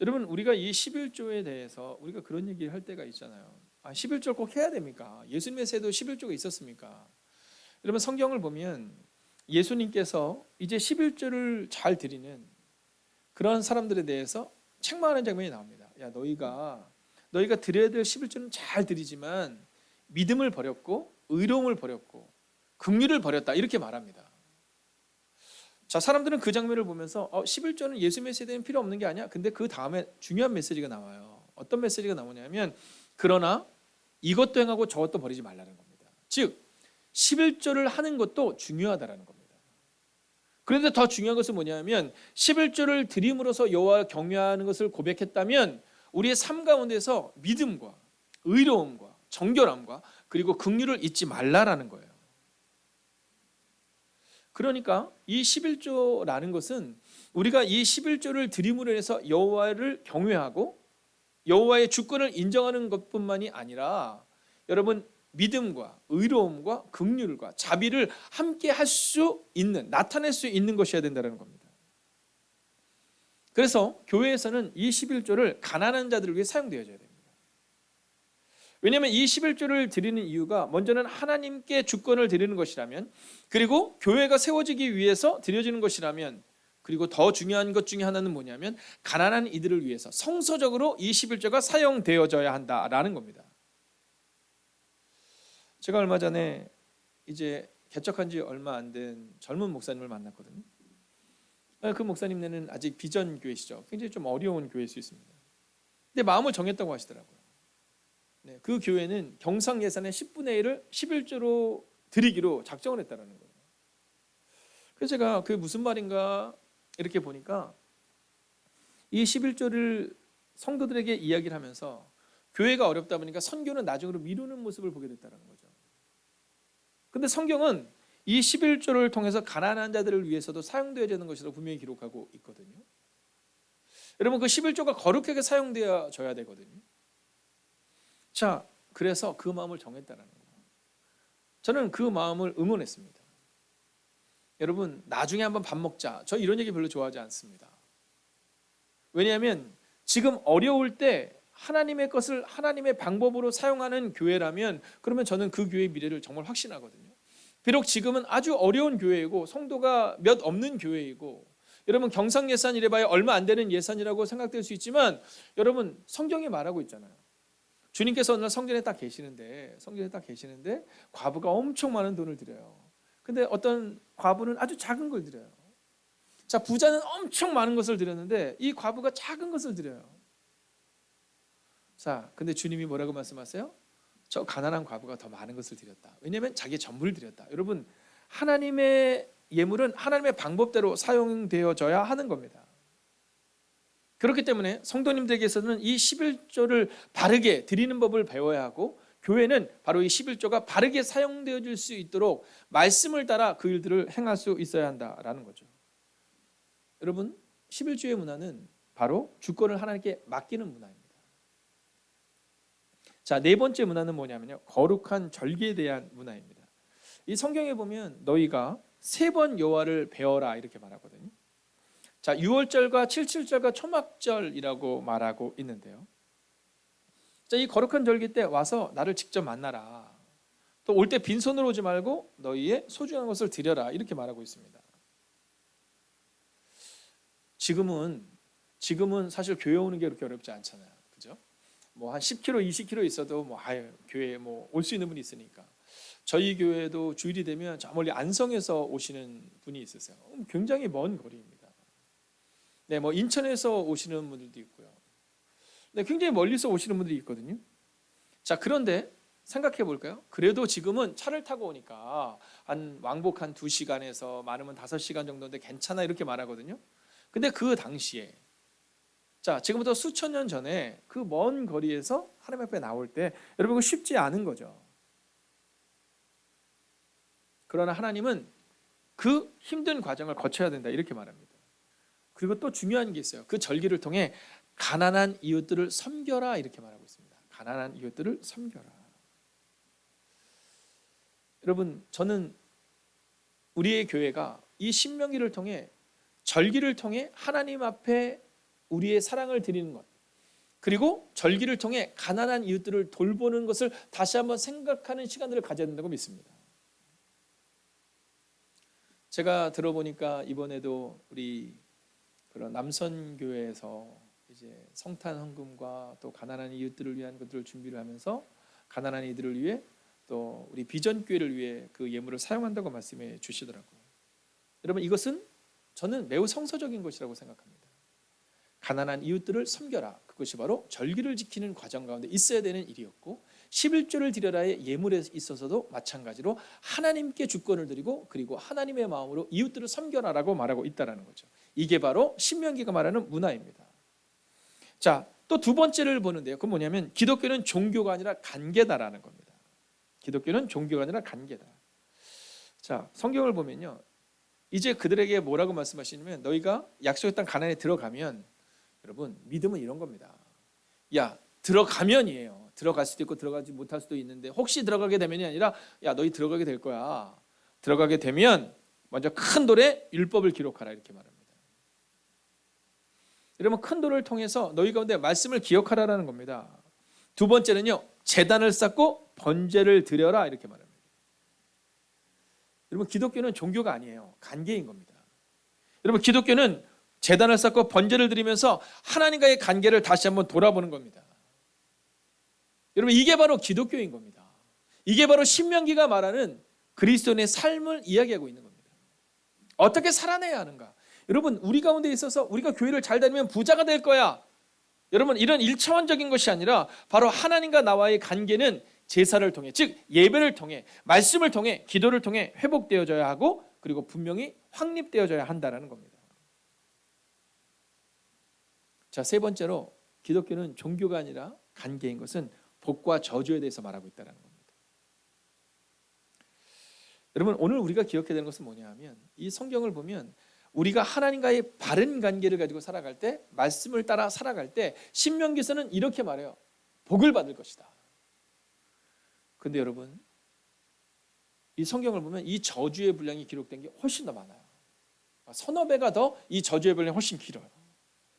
Speaker 1: 여러분 우리가 이 11조에 대해서 우리가 그런 얘기를 할 때가 있잖아요. 11조 꼭 해야 됩니까? 예수님의 세도 11조가 있었습니까? 여러분 성경을 보면 예수님께서 이제 11조를 잘 드리는 그런 사람들에 대해서 책망하는 장면이 나옵니다. 야 너희가 드려야 될 11조는 잘 드리지만 믿음을 버렸고 의로움을 버렸고 긍휼을 버렸다 이렇게 말합니다. 자, 사람들은 그 장면을 보면서 11조는 예수님의 세대는 필요 없는 게 아니야. 근데 그 다음에 중요한 메시지가 나와요. 어떤 메시지가 나오냐면 그러나 이것도 행하고 저것도 버리지 말라는 겁니다. 즉 11조를 하는 것도 중요하다라는 겁니다. 그런데 더 중요한 것은 뭐냐면 11조를 드림으로써 여호와 경외하는 것을 고백했다면 우리의 삶 가운데서 믿음과 의로움과 정결함과 그리고 긍휼을 잊지 말라라는 거예요. 그러니까 이 11조라는 것은 우리가 이 11조를 드림으로 해서 여호와를 경외하고 여호와의 주권을 인정하는 것뿐만이 아니라 여러분 믿음과 의로움과 긍휼과 자비를 함께 할 수 있는 나타낼 수 있는 것이어야 된다는 겁니다. 그래서 교회에서는 이 11조를 가난한 자들을 위해 사용되어져야 됩니다. 왜냐하면 이 11조를 드리는 이유가 먼저는 하나님께 주권을 드리는 것이라면 그리고 교회가 세워지기 위해서 드려지는 것이라면 그리고 더 중요한 것 중에 하나는 뭐냐면 가난한 이들을 위해서 성서적으로 이 11조가 사용되어져야 한다라는 겁니다. 제가 얼마 전에 이제 개척한 지 얼마 안 된 젊은 목사님을 만났거든요. 그 목사님네는 아직 비전 교회시죠. 굉장히 좀 어려운 교회일 수 있습니다. 근데 마음을 정했다고 하시더라고요. 네, 그 교회는 경상 예산의 10분의 1을 11조로 드리기로 작정을 했다는 거예요. 그래서 제가 그게 무슨 말인가 이렇게 보니까 이 11조를 성도들에게 이야기를 하면서 교회가 어렵다 보니까 선교는 나중으로 미루는 모습을 보게 됐다는 거죠. 근데 성경은 이 11조를 통해서 가난한 자들을 위해서도 사용되어야 되는 것이라고 분명히 기록하고 있거든요. 여러분 그 11조가 거룩하게 사용되어져야 되거든요. 자, 그래서 그 마음을 정했다는 거예요. 저는 그 마음을 응원했습니다. 여러분 나중에 한번 밥 먹자. 저 이런 얘기 별로 좋아하지 않습니다. 왜냐하면 지금 어려울 때 하나님의 것을 하나님의 방법으로 사용하는 교회라면 그러면 저는 그 교회의 미래를 정말 확신하거든요. 비록 지금은 아주 어려운 교회이고 성도가 몇 없는 교회이고 여러분 경상 예산 이래봐야 얼마 안 되는 예산이라고 생각될 수 있지만 여러분 성경이 말하고 있잖아요. 주님께서 오늘 성전에 딱 계시는데 과부가 엄청 많은 돈을 드려요. 근데 어떤 과부는 아주 작은 걸 드려요. 자, 부자는 엄청 많은 것을 드렸는데 이 과부가 작은 것을 드려요. 자, 근데 주님이 뭐라고 말씀하세요? 저 가난한 과부가 더 많은 것을 드렸다. 왜냐하면 자기의 전부를 드렸다. 여러분, 하나님의 예물은 하나님의 방법대로 사용되어져야 하는 겁니다. 그렇기 때문에 성도님들에게서는 이 11조를 바르게 드리는 법을 배워야 하고 교회는 바로 이 11조가 바르게 사용되어질 수 있도록 말씀을 따라 그 일들을 행할 수 있어야 한다라는 거죠. 여러분, 11조의 문화는 바로 주권을 하나님께 맡기는 문화입니다. 자, 네 번째 문화는 뭐냐면요, 거룩한 절기에 대한 문화입니다. 이 성경에 보면 너희가 3번 여호와를 배워라 이렇게 말하거든요. 자, 6월절과 77절과 초막절이라고 말하고 있는데요. 자, 이 거룩한 절기 때 와서 나를 직접 만나라. 또 올 때 빈손으로 오지 말고 너희의 소중한 것을 드려라 이렇게 말하고 있습니다. 지금은 사실 교회 오는 게 그렇게 어렵지 않잖아요. 그죠? 뭐 한 10km, 20km 있어도 교회에 올 수 있는 분이 있으니까. 저희 교회도 주일이 되면 저 멀리 안성에서 오시는 분이 있으세요. 굉장히 먼 거리입니다. 네, 뭐 인천에서 오시는 분들도 있고요. 네, 굉장히 멀리서 오시는 분들이 있거든요. 자, 그런데 생각해 볼까요? 그래도 지금은 차를 타고 오니까 왕복 한 2시간에서 많으면 5시간 정도인데 괜찮아 이렇게 말하거든요. 근데 그 당시에, 자, 지금부터 수천 년 전에 그 먼 거리에서 하나님 앞에 나올 때 여러분, 그거 쉽지 않은 거죠. 그러나 하나님은 그 힘든 과정을 거쳐야 된다 이렇게 말합니다. 그리고 또 중요한 게 있어요. 그 절기를 통해 가난한 이웃들을 섬겨라 이렇게 말하고 있습니다. 가난한 이웃들을 섬겨라. 여러분, 저는 우리의 교회가 이 신명기를 통해 절기를 통해 하나님 앞에 우리의 사랑을 드리는 것, 그리고 절기를 통해 가난한 이웃들을 돌보는 것을 다시 한번 생각하는 시간들을 가져야 된다고 믿습니다. 제가 들어보니까 이번에도 우리 그런 남선교회에서 이제 성탄 헌금과 또 가난한 이웃들을 위한 것들을 준비를 하면서 가난한 이들을 위해 또 우리 비전교회를 위해 그 예물을 사용한다고 말씀해 주시더라고요. 여러분, 이것은 저는 매우 성서적인 것이라고 생각합니다. 가난한 이웃들을 섬겨라. 그것이 바로 절기를 지키는 과정 가운데 있어야 되는 일이었고 11조를 드려라의 예물에 있어서도 마찬가지로 하나님께 주권을 드리고 그리고 하나님의 마음으로 이웃들을 섬겨라라고 말하고 있다는 거죠. 이게 바로 신명기가 말하는 문화입니다. 자, 또 두 번째를 보는데요. 그건 뭐냐면 기독교는 종교가 아니라 관계다라는 겁니다. 기독교는 종교가 아니라 관계다. 자, 성경을 보면요, 이제 그들에게 뭐라고 말씀하시냐면 너희가 약속의 땅 가나안에 들어가면, 여러분, 믿음은 이런 겁니다. 야, 들어가면이에요. 들어갈 수도 있고 들어가지 못할 수도 있는데 혹시 들어가게 되면이 아니라 야, 너희 들어가게 될 거야. 들어가게 되면 먼저 큰 돌에 율법을 기록하라 이렇게 말합니다. 여러분, 큰 돌을 통해서 너희 가운데 말씀을 기억하라라는 겁니다. 두 번째는요, 제단을 쌓고 번제를 드려라 이렇게 말합니다. 여러분, 기독교는 종교가 아니에요. 관계인 겁니다. 여러분, 기독교는 제단을 쌓고 번제를 드리면서 하나님과의 관계를 다시 한번 돌아보는 겁니다. 여러분, 이게 바로 기독교인 겁니다. 이게 바로 신명기가 말하는 그리스도인의 삶을 이야기하고 있는 겁니다. 어떻게 살아내야 하는가? 여러분, 우리 가운데 있어서 우리가 교회를 잘 다니면 부자가 될 거야. 여러분, 이런 일차원적인 것이 아니라 바로 하나님과 나와의 관계는 제사를 통해, 즉 예배를 통해, 말씀을 통해, 기도를 통해 회복되어져야 하고 그리고 분명히 확립되어져야 한다는 겁니다. 자, 세 번째로 기독교는 종교가 아니라 관계인 것은 복과 저주에 대해서 말하고 있다는 겁니다. 여러분, 오늘 우리가 기억해야 되는 것은 뭐냐 하면 이 성경을 보면 우리가 하나님과의 바른 관계를 가지고 살아갈 때, 말씀을 따라 살아갈 때 신명기서는 이렇게 말해요. 복을 받을 것이다. 근데 여러분, 이 성경을 보면 이 저주의 분량이 기록된 게 훨씬 더 많아요. 서너 배가 더 이 저주의 분량이 훨씬 길어요.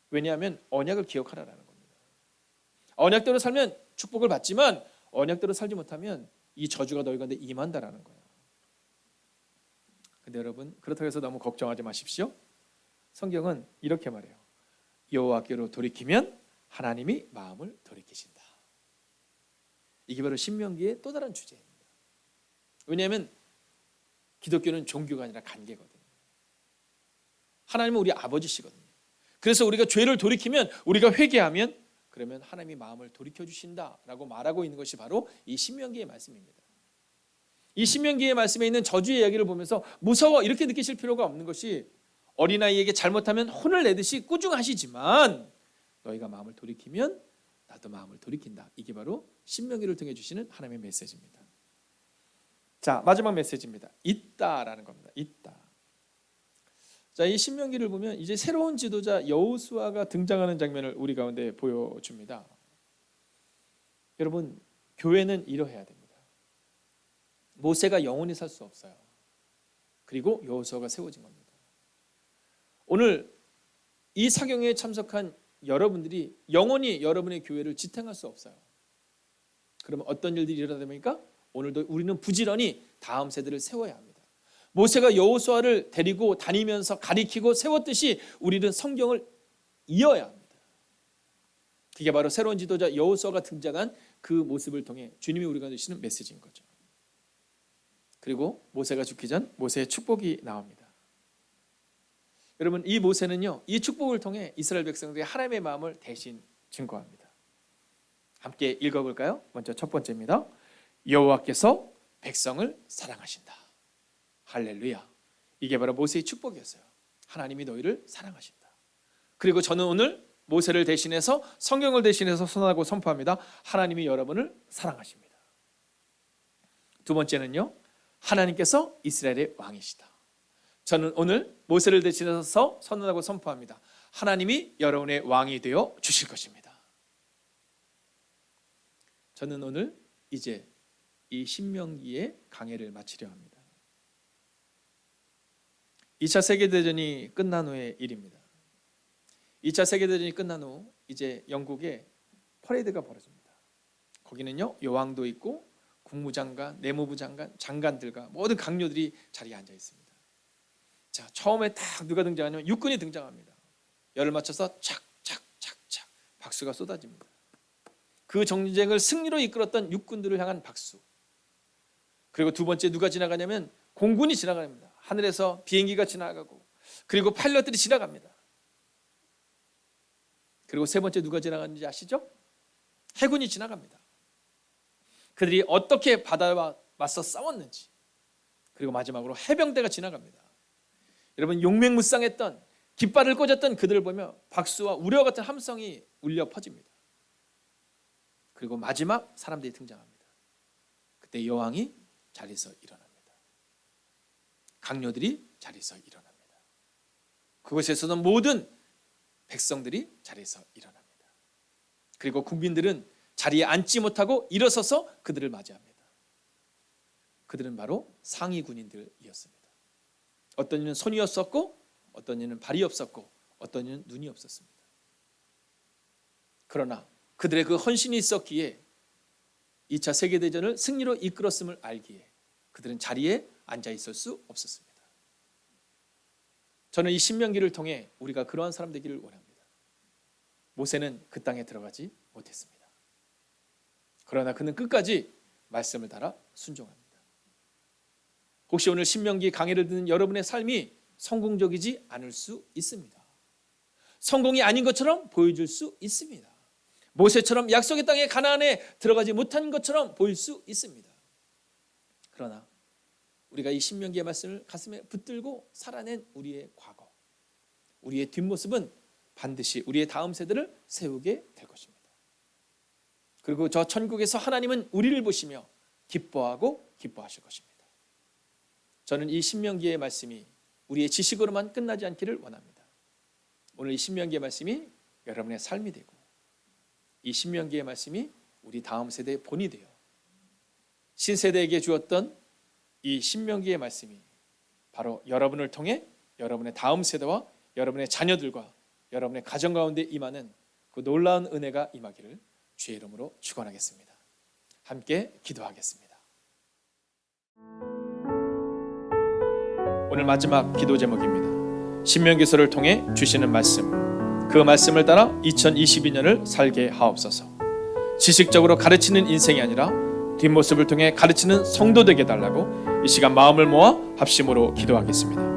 Speaker 1: 왜냐하면 언약을 기억하라는 겁니다. 언약대로 살면 축복을 받지만 언약대로 살지 못하면 이 저주가 너희 가운데 임한다라는 거예요. 근데 여러분, 그렇다고 해서 너무 걱정하지 마십시오. 성경은 이렇게 말해요. 여호와께로 돌이키면 하나님이 마음을 돌이키신다. 이게 바로 신명기의 또 다른 주제입니다. 왜냐하면 기독교는 종교가 아니라 관계거든요. 하나님은 우리 아버지시거든요. 그래서 우리가 죄를 돌이키면, 우리가 회개하면, 그러면 하나님이 마음을 돌이켜 주신다라고 말하고 있는 것이 바로 이 신명기의 말씀입니다. 이 신명기의 말씀에 있는 저주의 이야기를 보면서 무서워 이렇게 느끼실 필요가 없는 것이, 어린아이에게 잘못하면 혼을 내듯이 꾸중하시지만 너희가 마음을 돌이키면 나도 마음을 돌이킨다. 이게 바로 신명기를 통해 주시는 하나님의 메시지입니다. 자, 마지막 메시지입니다. 있다라는 겁니다. 있다. 자, 이 신명기를 보면 이제 새로운 지도자 여호수아가 등장하는 장면을 우리 가운데 보여줍니다. 여러분, 교회는 이러해야 됩니다. 모세가 영원히 살 수 없어요. 그리고 여호수아가 세워진 겁니다. 오늘 이 사경에 참석한 여러분들이 영원히 여러분의 교회를 지탱할 수 없어요. 그러면 어떤 일들이 일어납니까? 오늘도 우리는 부지런히 다음 세대를 세워야 합니다. 모세가 여호수아를 데리고 다니면서 가리키고 세웠듯이 우리는 성경을 이어야 합니다. 그게 바로 새로운 지도자 여호수아가 등장한 그 모습을 통해 주님이 우리가 주시는 메시지인 거죠. 그리고 모세가 죽기 전 모세의 축복이 나옵니다. 여러분, 이 모세는요, 이 축복을 통해 이스라엘 백성들의 하나님의 마음을 대신 증거합니다. 함께 읽어볼까요? 먼저 첫 번째입니다. 여호와께서 백성을 사랑하신다. 할렐루야. 이게 바로 모세의 축복이었어요. 하나님이 너희를 사랑하신다. 그리고 저는 오늘 모세를 대신해서, 성경을 대신해서 선언하고 선포합니다. 하나님이 여러분을 사랑하십니다. 두 번째는요, 하나님께서 이스라엘의 왕이시다. 저는 오늘 모세를 대신해서 선언하고 선포합니다. 하나님이 여러분의 왕이 되어 주실 것입니다. 저는 오늘 이제 이 신명기의 강해를 마치려 합니다. 2차 세계대전이 끝난 후의 일입니다. 2차 세계대전이 끝난 후 이제 영국에 퍼레이드가 벌어집니다. 거기는요, 여왕도 있고 국무장관, 내무부 장관, 장관들과 모든 강요들이 자리에 앉아 있습니다. 자, 처음에 딱 누가 등장하냐면 육군이 등장합니다. 열을 맞춰서 착착착착 박수가 쏟아집니다. 그 전쟁을 승리로 이끌었던 육군들을 향한 박수. 그리고 두 번째 누가 지나가냐면 공군이 지나갑니다. 하늘에서 비행기가 지나가고, 그리고 파일럿들이 지나갑니다. 그리고 세 번째 누가 지나가는지 아시죠? 해군이 지나갑니다. 그들이 어떻게 바다와 맞서 싸웠는지, 그리고 마지막으로 해병대가 지나갑니다. 여러분, 용맹무쌍했던, 깃발을 꽂았던 그들을 보며 박수와 우려 같은 함성이 울려 퍼집니다. 그리고 마지막 사람들이 등장합니다. 그때 여왕이 자리에서 일어납니다. 강요들이 자리에서 일어납니다. 그곳에서는 모든 백성들이 자리에서 일어납니다. 그리고 국민들은 자리에 앉지 못하고 일어서서 그들을 맞이합니다. 그들은 바로 상위 군인들이었습니다. 어떤 이는 손이 없었고, 어떤 이는 발이 없었고, 어떤 이는 눈이 없었습니다. 그러나 그들의 그 헌신이 있었기에 2차 세계대전을 승리로 이끌었음을 알기에 그들은 자리에 앉아 있을 수 없었습니다. 저는 이 신명기를 통해 우리가 그러한 사람 되기를 원합니다. 모세는 그 땅에 들어가지 못했습니다. 그러나 그는 끝까지 말씀을 따라 순종합니다. 혹시 오늘 신명기 강해를 듣는 여러분의 삶이 성공적이지 않을 수 있습니다. 성공이 아닌 것처럼 보여줄 수 있습니다. 모세처럼 약속의 땅에 가나안에 들어가지 못한 것처럼 보일 수 있습니다. 그러나 우리가 이 신명기의 말씀을 가슴에 붙들고 살아낸 우리의 과거, 우리의 뒷모습은 반드시 우리의 다음 세대를 세우게 될 것입니다. 그리고 저 천국에서 하나님은 우리를 보시며 기뻐하고 기뻐하실 것입니다. 저는 이 신명기의 말씀이 우리의 지식으로만 끝나지 않기를 원합니다. 오늘 이 신명기의 말씀이 여러분의 삶이 되고, 이 신명기의 말씀이 우리 다음 세대의 본이 되어 신세대에게 주었던 이 신명기의 말씀이 바로 여러분을 통해 여러분의 다음 세대와 여러분의 자녀들과 여러분의 가정 가운데 임하는 그 놀라운 은혜가 임하기를 주의 이름으로 축원하겠습니다. 함께 기도하겠습니다. 오늘 마지막 기도 제목입니다. 신명기서를 통해 주시는 말씀, 그 말씀을 따라 2022년을 살게 하옵소서. 지식적으로 가르치는 인생이 아니라 뒷모습을 통해 가르치는 성도 되게 달라고 이 시간 마음을 모아 합심으로 기도하겠습니다.